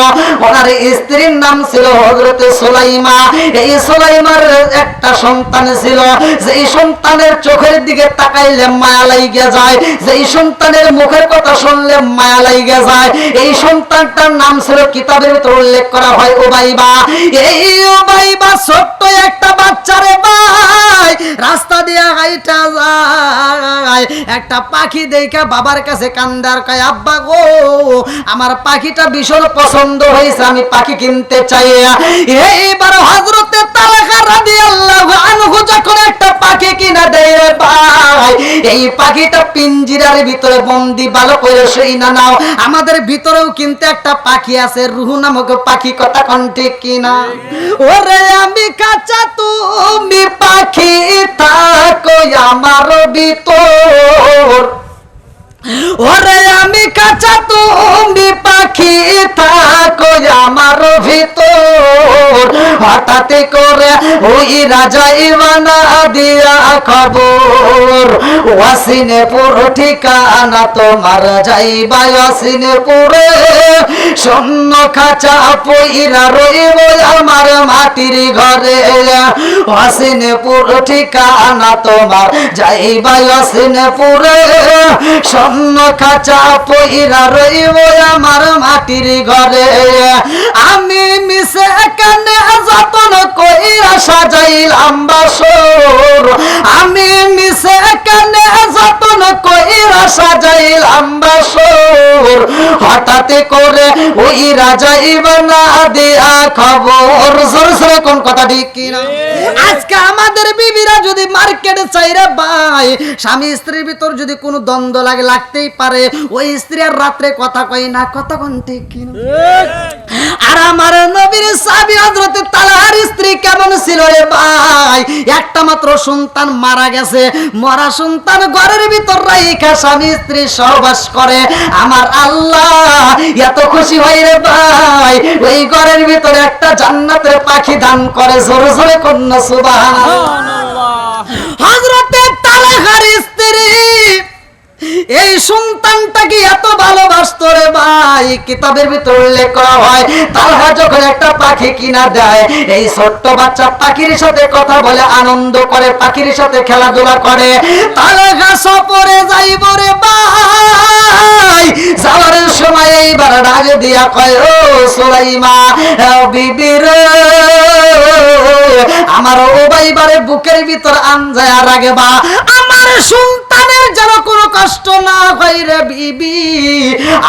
Speaker 1: ওনার স্ত্রীর নাম ছিল হযরত সুলাইমা। এই সুলাইমার একটা সন্তান ছিল, যেই সন্তানের চোখের দিকে তাকাইলে মায়া লাগিয়া যায়, যেই সন্তানের মুখের কথা শুনলে মায়া লাগিয়া যায়। এই সন্তানটার নাম ছিল কিতাবের ভিতর উল্লেখ করা হয় উবাইবা। এই উবাইবা ছোট্ট একটা বাচ্চারে ভাই রাস্তা দিয়ে হাইটা যায়, একটা পাখি দেখা বাবার কাছে কান্দার কয়, আব্বা গো আমার পাখিটা ভীষণ পছন্দ হয়েছে, আমি পাখি কিনতে চাই। এইবার হযরতে তালহা রাদিয়াল্লাহু আনহু যখন একটা পাখি কিনা দেয় ভাই, এই পাখিটা পিঞ্জিরার ভিতরে বন্দি। ভালো করে শুই না নাও, আমাদের ভিতরেও কিন্তু একটা পাখি আছে, রুহু নামক পাখি। কথা কোন ঠিক কিনা? ওরে আমি কাঁচা তুমি পাখি থাকো আমার ভিতর, ওরে আমি কাঁচা তুমি পাখি থাকো আমার ভিতর। হঠাৎ করে ওই রাজা ইমানা দিয়া খবর, ওয়াসিনপুর ঠিকানা তোমার যাইবা ওয়াসিনপুরে, শূন্য খাঁচা পইরা রইব আমার মাটির ঘরে। ওয়াসিনপুর ঠিকানা তোমার যাইবা ওয়াসিনপুরে, শূন্য খাঁচা পইরা রইব আমার মাটির ঘরে। আমি মিশে কানে যতন কইরা সাজাইলাম বাসর, আমি মিশে কানে যতন কইরা সাজাইলাম বাসর, হঠাৎ করে ওই রাজাইব না দিয়া খবর। জোরে জোরে কোন কথা ঠিক কিনা? আজকে আমাদের বিবিরা যদি মার্কেটে চাইরে ভাই, স্বামী স্ত্রীর ভিতর যদি কোনো দ্বন্দ্ব লাগে, লাগতেই পারে, ওই স্ত্রী আর রাত্রে কথা কই না, কথা কোন ঠিক কিনা? আর আমার নবীর সাহাবী হযরত তালহার স্ত্রী কেমন ছিল রে ভাই, একটা মাত্র সন্তান মারা গেছে, মরা সন্তান ঘরের ভিতর রাইখা স্বামী স্ত্রী সহবাস করে। আমার আল্লাহ এত খুশি হয় রে ভাই, ওই ঘরের ভিতরে একটা জান্নাতের পাখি দান করে। জোরে জোরে কন্যা সুবহানাল্লাহ। হযরতে তালহার স্ত্রী এই সন্তানটাকে এত ভালোবাসতো রে ভাই, কিতাবের ভিতর উল্লেখ করা হয় তালহা যখন একটা পাখি কিনা দেয়, এই ছোট্ট বাচ্চা পাখির সাথে কথা বলে, আনন্দ করে, পাখির সাথে খেলাধুলা করে। তালহা সফরে যাইব রে ভাই, যাওয়ার সময় এইবার ডাক দিয়া কয়, ও সুলাইমা বিবি রে, আমার ওবাইবারে বুকের ভিতর আনজায়া রাখবা, আমার সন্তানের যেন কোনো কষ্ট না হয় রে বিবি,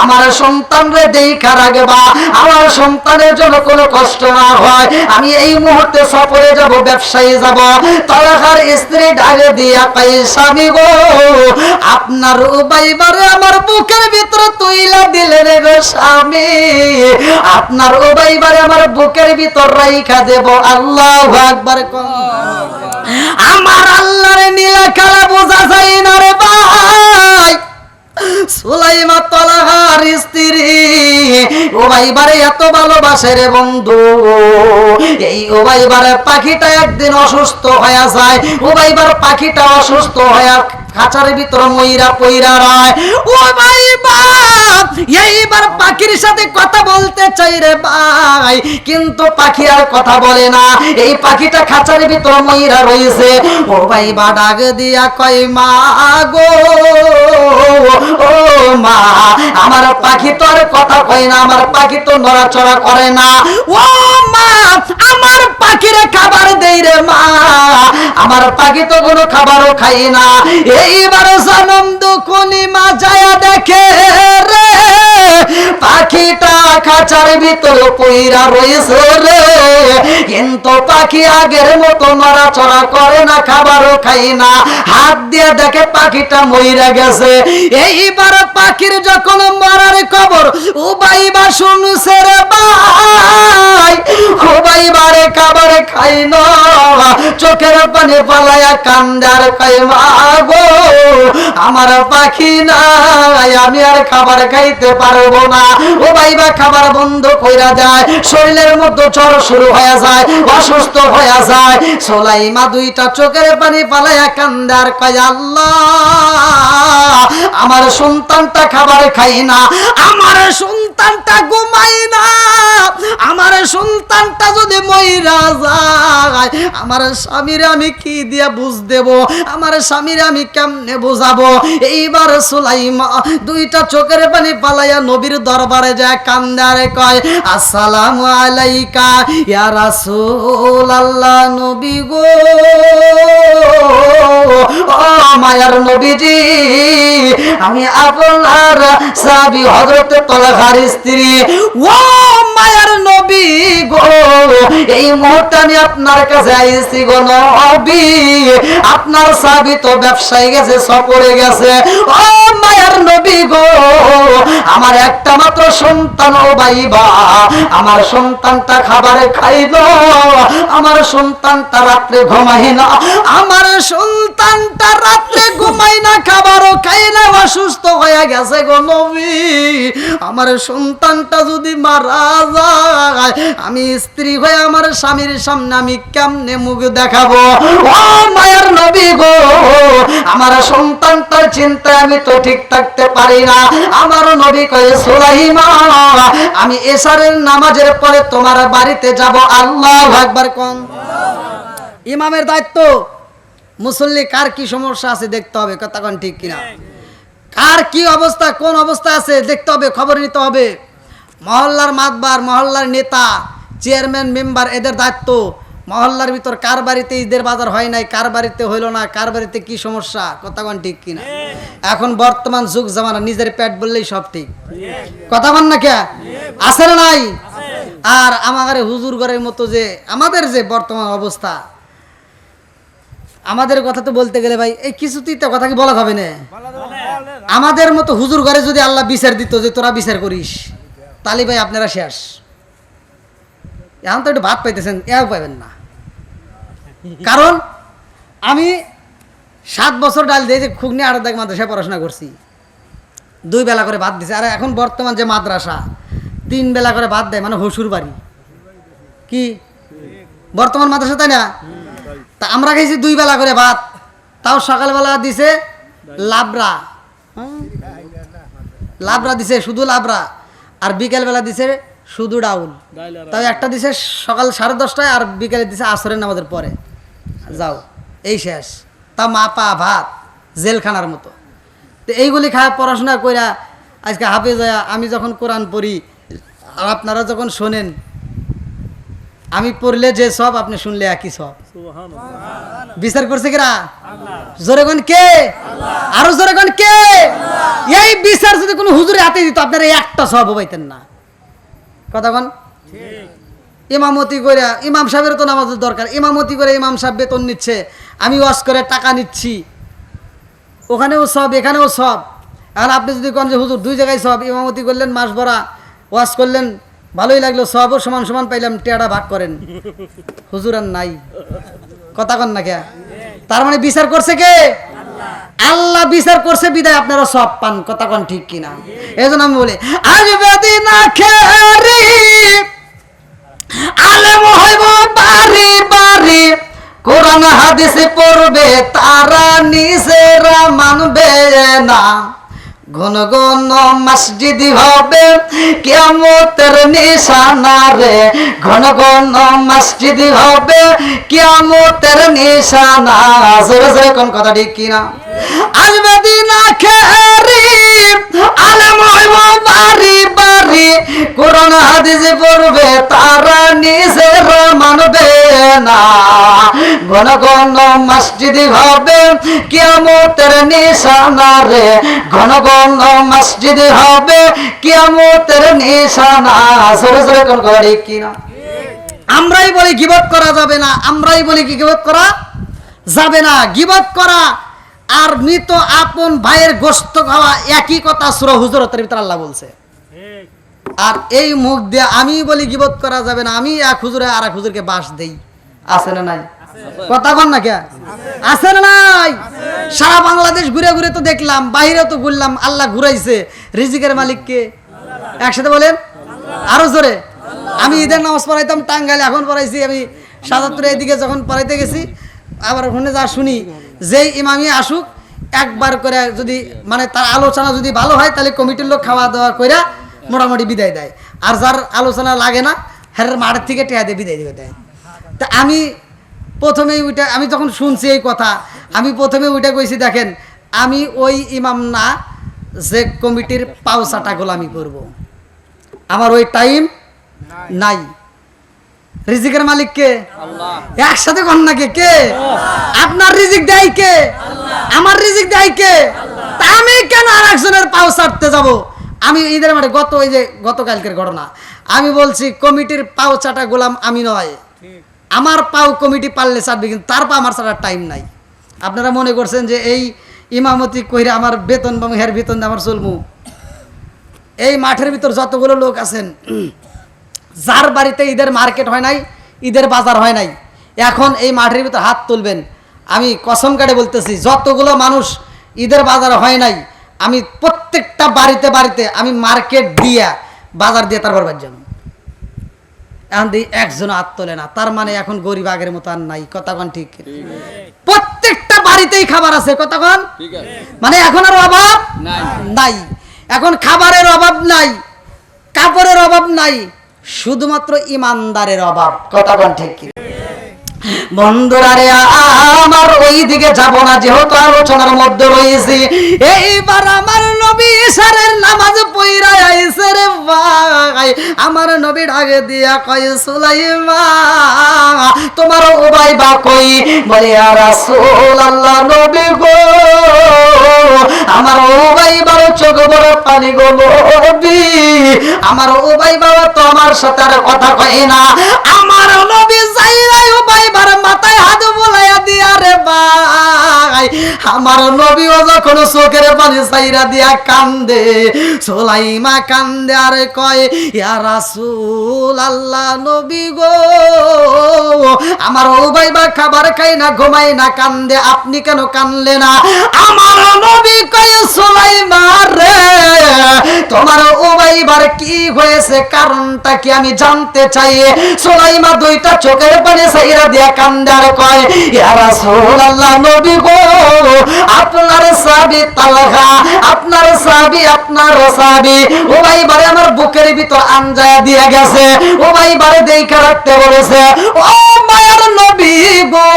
Speaker 1: আমার সন্তানরে দেখা রাখবা, আমার সন্তানের যেন কোনো কষ্ট না হয়। আমি এই মুহূর্তে সফরে যাব, ব্যবসায়ী যাব। তালহার স্ত্রী ডাকে দিয়া কয়, স্বামী গো, আপনার ওবাইবারে আমার বুকের ভিতর তুইলা দিলেন রে গো স্বামী, আপনার ওবাইবারে আমার বুকের ভিতর রাইখা দেব। আল্লাহু আকবার। আমার আল্লাহর নীলা খেলা বোঝা যায় না রে ভাই। সুলাইমা তালহার স্ত্রী ওবাইবারে এত ভালোবাসে রে বন্ধু, এই ওবাইবারের পাখিটা একদিন অসুস্থ হয়ে যায়। ওবাইবার পাখিটা অসুস্থ হয়ে খাঁচার ভিতর ময়রা পইরা রয়। ওবাইবা এইবার পাখির সাথে কথা বলতে চাই রে ভাই, কিন্তু পাখি আর কথা বলে না, এই পাখিটা খাঁচার ভিতর ময়রা রয়েছে। ওবাইবা ডাক দিয়া কয়, মা গো, ও মা, আমার পাখি তো আর কথা কয় না, আমার পাখি তো নড়াচড়া করে না। ও মা, আমার পাখিরে খাবার দেই রে মা, আমার পাখি তো কোনো খাবারও খাই না। এইবার জনম দুকুনি মা যায়া দেখে রে, পাখিটা খাঁচার ভিতর পইরা রয়েছে রে, কিন্তু পাখি আগের মতো নড়াচড়া করে না, খাবারও খাই না। হাত দিয়ে দেখে পাখিটা মইরা গেছে। এইবার পাখির যখন মরার খবর উবাইবা শুনছে রে ভাই, উবাইবারে খাবার খাই না, চোখের পানি পালায়া কান্দার কয়, মা গো, আমার পাখি নাই, আমি আর খাবার খাইতে পারবো না। উবাইবা খাবার বন্ধ কইরা যায়, শরীরের মধ্যে জ্বর শুরু হয়ে যায়, অসুস্থ হয়ে যায়। সুলাইমা দুইটা চোখের পানি পালায়া কান্দার কয়, আল্লাহ, আমার সন্তানটা খাবার খাই না, আমার সন্তানটা ঘুমাই না, আমার সন্তানটা যদি মইরা যায়, আমার স্বামীরে আমি কি দিয়া বুঝ দেব, আমার স্বামীরে আমি কেমনে বুঝাবো। এইবার সুলাইমা দুইটা চোখের পানি পালাইয়া নবীর দরবারে যায়, কান্দারে কয়, আসসালামু আলাইকা ইয়া রাসূলুল্লাহ, নবী গো, ও মায়ার নবীজি, আমি আপনার সাহাবী হযরত তালহার স্ত্রী। ও মায়ার নবী গো, এই মুহূর্তে আমি আপনার কাছে আইছি গো নবী, আপনার সাহাবী তো ব্যবসায় গেছে, সফরে গেছে। ও মায়ার নবী গো, আমার একটা মাত্র সন্তান ওবাইবা, আমার সন্তানটা খাবারে খাই না, আমার সন্তানটা রাত্রে ঘুমাই না, আমার সন্তানটা রাত্রে ঘুমাই না, খাবারও খাই না, অসুস্থ হয়ে গেছে গো নবী। আমার সন্তানটা যদি মারা যায়, আমি স্ত্রী হয়ে আমার স্বামীর সামনে আমি কেমনে মুখ দেখাবো। ও মায়ের নবী গো, আমার সন্তানটার চিন্তায় আমি তো ঠিক থাকতে পারি না। আমার নবী কয়ে, সুলাইমা, আমি এশারের নামাজের পরে তোমার বাড়িতে যাব। আল্লাহু আকবার কোন। ইমামের দায়িত্ব, মুসল্লি কার কি সমস্যা আছে দেখতে হবে, কথা কোন ঠিক কিনা, কার কি অবস্থা, কোন অবস্থা আছে দেখতে হবে, খবর নিতে হবে। মহল্লার মাতবার, মহল্লার নেতা চেয়ারম্যান মেম্বার এদের দায়িত্ব মহল্লার ভিতর কার বাড়িতে ঈদের বাজার হয় নাই, কার বাড়িতে হইল না, কার বাড়িতে কি সমস্যা, কথা কোন ঠিক কিনা। এখন বর্তমান যুগ জামানা, নিজের পেট বললেই সব ঠিক, কথা বল না কে আছে না নাই। আর আমার হুজুর ঘরের মতো যে আমাদের যে বর্তমান অবস্থা, আমাদের কথা তো বলতে গেলে ভাই এই কিছুতেই তো কথা কি বলা হবে না। আমাদের মতো হুজুর ঘরে যদি আল্লাহ বিচার দিত যে তোরা বিচার করিস, তাহলে ভাই আপনারা শেষ। এখন তো একটু ভাত পাইতেছেন, এও পাইবেন না। কারণ আমি 7 বছর ডাল দিয়ে যে খুগনি আড়াদাগ মাদ্রাসায় পড়াশোনা করছি, 2 বেলা করে ভাত দিছে। আর এখন বর্তমান যে মাদ্রাসা 3 বেলা করে ভাত দেয়, মানে হসুর বাড়ি কি বর্তমান মাদ্রাসা, তাই না? তা আমরা খাইছি 2 বেলা করে ভাত, তাও সকালবেলা দিছে লাবড়া, লাবড়া দিছে শুধু লাবড়া, আর বিকেলবেলা দিছে শুধু ডাউল। তাও একটা দিছে সকাল 10:30টায়, আর বিকেলে দিছে আসরের নামাজের পরে। যাও এই শেষ। তা মাপা ভাত জেলখানার মতো। তো এইগুলি খায় পড়াশোনা কইরা আজকে হাফেজ হয়া আমি যখন কোরআন পড়ি, আর আপনারা যখন শোনেন, আমি পড়লে যে সব, আপনি শুনলে একই সব। বিচার করছে কিরা? জোরে কোন কে? আরো জোরে কোন কে? এই বিচার যদি কোনো হুজুরে হাতে দিত, আপনারা একটা সব পাইতেন না, কথা কোন। ইমামতি করে, ইমাম সাহেবের তো নামাজের দরকার, ইমামতি করে ইমাম সাহেব বেতন নিচ্ছে, আমি ওয়াজ করে টাকা নিচ্ছি, ওখানেও সব এখানেও সব। আর আপনি যদি কোন যে হুজুর 2 জায়গায় সব, ইমামতি করলেন মাস ভরা, ওয়াজ করলেন ভালোই লাগলো, সবও সমান সমান পাইলাম, টেয়াটা ভাগ করেন, হুজুর আর নাই, কথা কন না কে। তার মানে বিচার করছে কে? আল্লাহ বিচার করছে বিদায় আপনারা সব পান, কথা কন ঠিক কিনা। এই জন্য আমি বলি আসবে দিন আখেরি, আলেম হইব বাড়ি বাড়ি, কোরআন হাদিস পড়বে তারা নিজেরা মানবে না, ঘন ঘন মসজিদ হবে কিয়ামতের নিশানা রে, ঘন ঘন মসজিদ হবে কিয়ামতের নিশানা। জোরে জোরে কোন কথা ঠিক কিনা। আসবে দিন আখেরি, আলেম হইব বাড়ি বাড়ি, কোরআন হাদিস পড়বে তারা নিজেরা মানবে না, ঘন ঘন মসজিদ হবে কিয়ামতের নিশানা রে, ঘন ঘন মসজিদ হবে কিয়ামতের নিশানা। জোরে জোরে কোন কথা ঠিক কিনা। আমরাই বলি গীবত করা যাবে না, আমরাই বলি কি গীবত করা যাবে না। গীবত করা আর মৃত আপন ভাইয়ের গোশত খাওয়া একই কথা, সূরা হুজুরাতের ভিতরে আল্লাহ বলছে। আর এই মুখ দিয়ে আমি বলি গীবত করা যাবে না, আমি এক হুজুরে আর এক হুজুরকে বাস দেই, আছে না নাই? কথা বল না কে আছে না নাই? সারা বাংলাদেশ ঘুরে ঘুরে তো দেখলাম, বাইরে তো ঘুরলাম, আল্লাহ ঘুরাইছে। রিজিকের মালিক কে? একসাথে বলেন আরো জোরে। আমি ঈদের নামাজ পড়াইতাম টাঙ্গাইলে, এখন পড়াইছি আমি ৭৭ এদিকে যখন পড়াইতে গেছি, আবার ওখানে যা শুনি, যেই ইমামি আসুক একবার করে যদি মানে তার আলোচনা যদি ভালো হয়, তাহলে কমিটির লোক খাওয়া দাওয়া কইরা মোটামুটি বিদায় দেয়, আর যার আলোচনা লাগে না হের মাঠের থেকে টেয়া দিয়ে বিদায় দিয়ে দেয়। তা আমি প্রথমেই ওইটা, আমি যখন শুনছি এই কথা, আমি প্রথমে ওইটা কইছি, দেখেন আমি ওই ইমাম না যে কমিটির পাওসাটা গোলামি করব, আমার ওই টাইম নাই। রিজিকের মালিক কে? আল্লাহ। একসাথে কন না কে? আপনার রিজিক দেয় কে? আমার রিজিক দেয় কে? তা আমি কেন আরেকজনের পাও ছাড়তে যাব? আমি ঈদের মাঠে গতকালকের ঘটনা আমি বলছি, কমিটির পাও চাটা গোলাম আমি নয়, আমার পাও কমিটি পারলে চাটবে, কিন্তু তার পা আমার চাটার টাইম নাই। আপনারা মনে করছেন যে এই ইমামতি কইরা আমার বেতন বা হের বেতন দিয়ে আমার চলমু? এই মাঠের ভিতর যতগুলো লোক আছেন, যার বাড়িতে ঈদের মার্কেট হয় নাই, ঈদের বাজার হয় নাই, এখন এই মাঠের ভিতর হাত তুলবেন। আমি কসম কাটে বলতেছি, যতগুলো মানুষ ঈদের বাজার হয় নাই, আমি প্রত্যেকটা বাড়িতে বাড়িতে আমি মার্কেট দিয়া বাজার দিয়ে তারপর বাদ যাবো। এখন দিই একজন হাত তোলে না, তার মানে এখন গরিব আগের মতো আর নাই, কথা কন ঠিক? প্রত্যেকটা বাড়িতেই খাবার আছে, কথা কন, মানে এখন আর অভাব নাই, এখন খাবারের অভাব নাই, কাপড়ের অভাব নাই, শুধুমাত্র ইমানদারের অভাব, কথা কন ঠিক? বন্ধুরা রে আমার ওই দিকে যাব না, যেহেতু আলোচনার মধ্যে রয়েছি। এইবার আমার নবী ইশারের নামাজ পইরা আইছে রে ভাই। আমার নবী ডাকে দিয়া কয় সুলাইমা তোমার উবাইবা কই? বলে ইয়া রাসূলুল্লাহ নবী গো আমার উবাইবার চোখ বড় পানি গো নবী। আমার উবাইবা তো আমার সাথে আর কথা কয় না। আমার নবী যাইরা উবাইবার মাথায় হাত বুলাইয়া দিয়া রে ভাই। আমার নবীও যখন চোখের পানি চাইরা দিয়া কান্দে, সুলাইমা কান্দে আর কয় ইয়া রাসূলুল্লাহ নবী গো আমার উবাইবা খাবার খাই না ঘুমাই না কান্দে, আপনি কেন কানলে না? আমার নবী কয় সুলাইমা রে তোমার উবাইবার কি হয়েছে, কারণটা কি আমি জানতে চাই। সুলাইমা দুইটা চোখের পানি চাইরা দিয়া কান্দে আর কয় ইয়া রাসূলুল্লাহ নবী গো আপনার সাহাবী তালহা, আপনার সাহাবী উবাইবারে আমার বুকের ভিতর আঞ্জায়া দিয়া গেছে, উবাইবারে দেখা রাখতে বলেছে। ও মায়ের নবী গো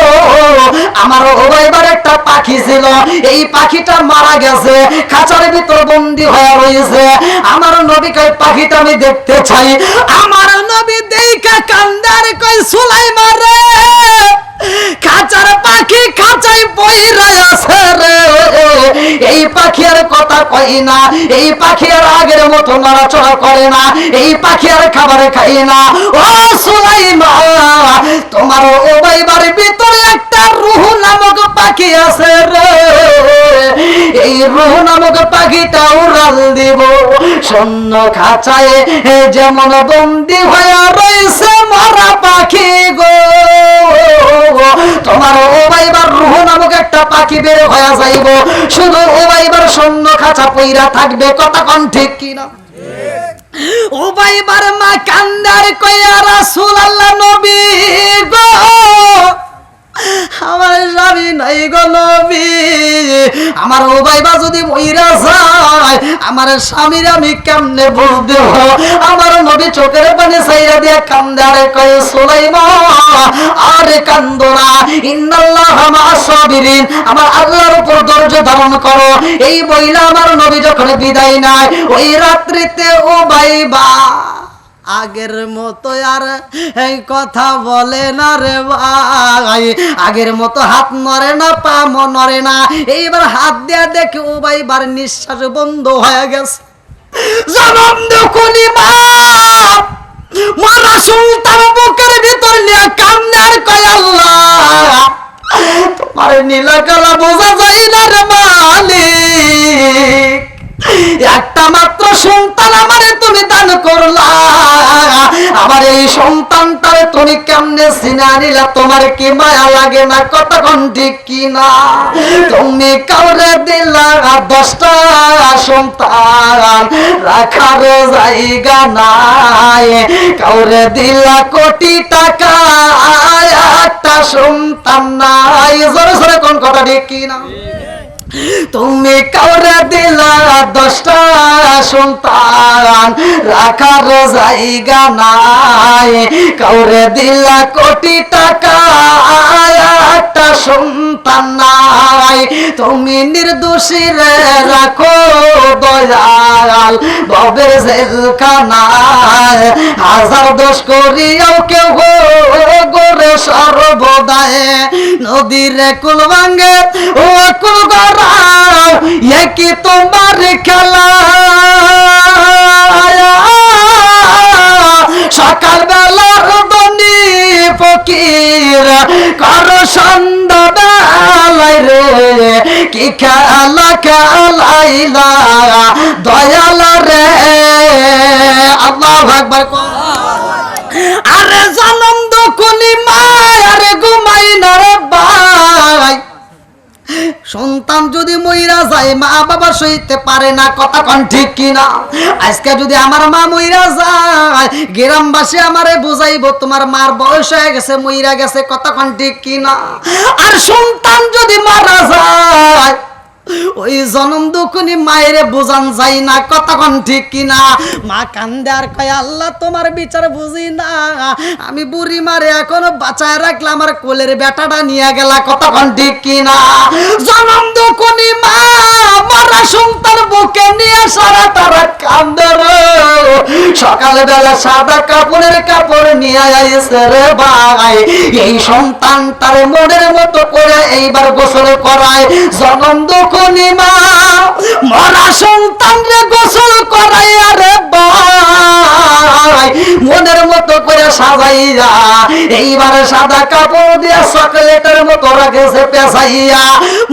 Speaker 1: আমার উবাইবার একটা পাখি ছিল, এই পাখিটা মারা গেছে, খাঁচার ভিতর বন্দী হয়ে রয়েছে। আমার নবী কয় পাখিটা আমি দেখতে চাই। আমার নবী দেখা কান্দার কয় সুলাইমা রে খাঁচার পাখি খাঁচায় পইরা আছে রে, এই পাখি আর কথা কই না, এই পাখি আর আগের মতো নড়াচড়া করে না, এই পাখি আর খাবার খাই না। ও সুলাইমা তোমার উবাইবার ভিতরে একটা রূহ নামক পাখি আছে রে, এই রূহ নামক পাখিটা উড়াল দিব। শূন্য খাঁচায় যেমন বন্দি হয়ে রয়েছে মরা পাখি গো, তোমার উবাইবার রূহ নামক একটা পাখি বের হয়ে যাইব, শুধু উবাইবার শূন্য খাঁচা পইরা থাকবে। কথা কোন ঠিক কিনা? উবাইবার মা কান্দার কইয়া রাসূলুল্লাহ নবী গো আমার স্বামী নাই গো নবী, আমার উবাইবা যদি মইরা যায় আমার স্বামীর আমি কেমনে বলতে দেব? আমার নবী চোখের পানি ছাইরা দিয়া কান্দে আর কয় সুলাইমা আরে কান্দো না, ইন্নাল্লাহা মা'আস সাবিরিন, আমার আল্লাহর উপর ধৈর্য ধারণ করো। এই বইলা আমার নবী যখন বিদায় নেয় ওই রাত্রিতে উবাইবা আগের মতো আর এই কথা বলে না রে ভাই, আগের মতো হাত নড়ে না পা নড়ে না। এইবার হাত দেয়া দেখে উবাইবার নিঃশ্বাস বন্ধ হয়ে গেছে। জনম দুকুনি মা মারা সুলতান বুকের ভিতর নিয়ে কান্দে আর কয় আল্লাহ তোমার নীলা কালা বোঝা যায় না রে মালিক, একটা মাত্র সন্তান আমারে তুমি দান করলা, আমার এই সন্তানটারে তুমি কেমনে চিনা নিলা? তোমার কি মায়া লাগে না? কতক্ষণ ঠিক কিনা? তুমি কাউরে দিলা 10টা সন্তান রাখার জায়গা নাই, কাউরে দিলা কোটি টাকা একটা সন্তান নাই। জোরে জোরে কোন কথা ঠিক কিনা? তুমি কাউরে দিলা 10টা সন্তান রাখার জায়গা নাই, কাউরে দিলা কোটি টাকা একটা সন্তান নাই। তুমি নির্দোষী রে রাখো দয়াল ভবের জেলখানায়, হাজার দোষ করিয়াও কেউ গোরে সর্বদায়, নদীর কুল ভাঙ্গে ও কুল গড়াও কি তোমার খেলা, সকালবেলার ধনী ফকির কর সন্ধ্যা বেলায় রে কি খেলা খেলাইলা দয়াল রে। আল্লাহু আকবার। আরে জনম দুকুনি মায় আরে ঘুমাই না রে ভাই, সন্তান যদি মইরা যায় মা বাবা সইতে পারে না। কথা কোন ঠিক কিনা? আজকে যদি আমার মা মইরা যায় গ্রামবাসী আমারে বুঝাইবো তোমার মার বয়স হয়ে গেছে মইরা গেছে। কথা কোন ঠিক কিনা? আর সন্তান যদি মারা যায় ওই জনম দুঃখনি মায়েরে বোঝান যায় না, কতক্ষণ ঠিক কিনা? মা কান্দে আর কয় আল্লাহ তোমার বিচার বুঝি না, আমি বুড়ি মারে এখনো বাঁচায় রাখলে আমার কোলের বেটাটা নিয়ে গেলা, কতক্ষণ ঠিক কিনা? জনম দুঃখনি মা মরা সন্তান বুকে নিয়ে সারা তারা কান্দে রে। সকালবেলা সাদা কাপড় নিয়ে আইছে রে ভাই, এই সন্তান তার মনের মতো করে এইবার গোসল করায়। জনম দুঃখনি মা মরা সন্তান রে গোসল করায় আরে ভাই, মনের মতো করে সাজাইয়া এইবার সাদা কাপড় দিয়া চকলেটের মতো রাখেছে পেছাইয়া।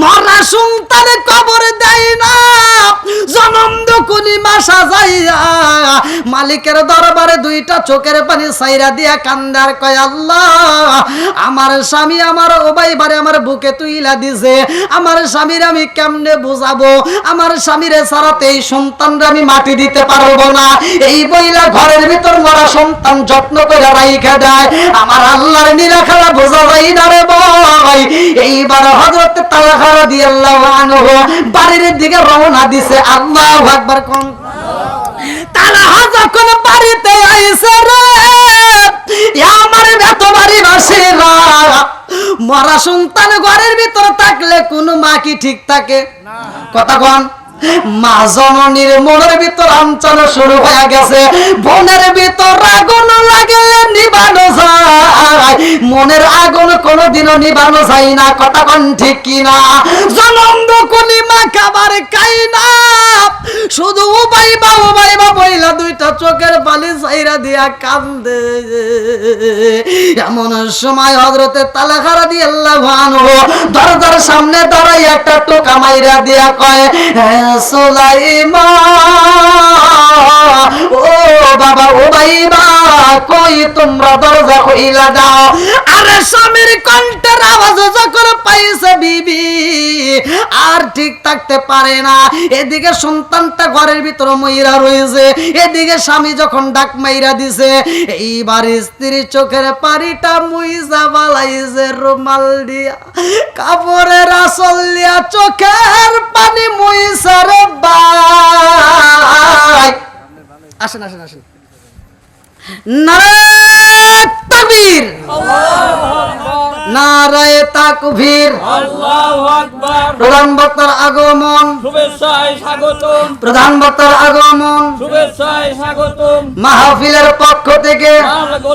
Speaker 1: মরা সন্তান কবর দেয় না, জনম দুঃখনি মা সাজাইয়া মালিকের দরবারে দুইটা চোখের পানি সাইরা দিয়া কান্দার কয় আল্লাহ আমার স্বামী আমার ওবাই বারে আমার বুকে তুইলা দিছে, আমার স্বামীর আমি কেমনে বুঝাবো, আমার স্বামীরে ছাড়াতে এই সন্তানরা আমি মাটি দিতে পারবো না। এই বইলা ঘরের ভিতর মরা সন্তান যত্ন করে রাইখা দেয়। আমার আল্লাহর নিরাখারা বোঝা যায় না রে ভাই। এইবার হযরত তালহা রাদিয়াল্লাহু আনহু বাড়ির দিকে রওনা দিছে। আল্লাহু আকবার কোন তালহা যখন বাড়িতে আইছে রে, আমার এত বাড়ি বাসিরা মরা সন্তান ঘরের ভিতর থাকলে কোন মা কি ঠিক থাকে? কথা কন। মা জননীর মনের ভিতর আঞ্চল শুরু হয়ে গেছে, বোনের ভিতর আগুন লাগে নিবানো যায়, মনের আগুন কোনোদিনও নিবানো যায় না, কথা কন ঠিক কিনা? জনম দুঃখনি মা খাবার খাই না, শুধু উবাইবা বইলা দুইটা চোখের পানি চাইরা দিয়া কান্দে। এমন সময় হযরতে তালহা রাদিয়াল্লাহু আনহু দরজার সামনে দাঁড়াই একটা টোকা মাইরা দিয়া কয় সুলাইমান ও বাবা উবাইবা কই তোমরা দরজা খুইলা দাও। আরে স্বামীর কণ্ঠের আওয়াজ যখন পাইছে বিবি আর ঠিক থাকতে পারে না। এদিকে সন্তানটা ঘরের ভিতর মইরা রয়েছে, এদিকে স্বামী যখন ডাক মাইরা দিছে, এইবার স্ত্রী চোখের পানিটা মুইজা বালাইছে রুমাল দিয়া, কাপড়ের আঁচল দিয়া চোখের পানি মুইছে রে ভাই। আসেন আসেন আসেন। নারায়ে তাকবীর, নারায়ে তাকবীর,
Speaker 4: আল্লাহু আকবার।
Speaker 1: প্রধান বক্তার আগমন,
Speaker 4: শুভেচ্ছায় স্বাগতম,
Speaker 1: প্রধান বক্তার আগমন
Speaker 4: শুভেচ্ছায় স্বাগতম।
Speaker 1: মাহফিলের পক্ষ থেকে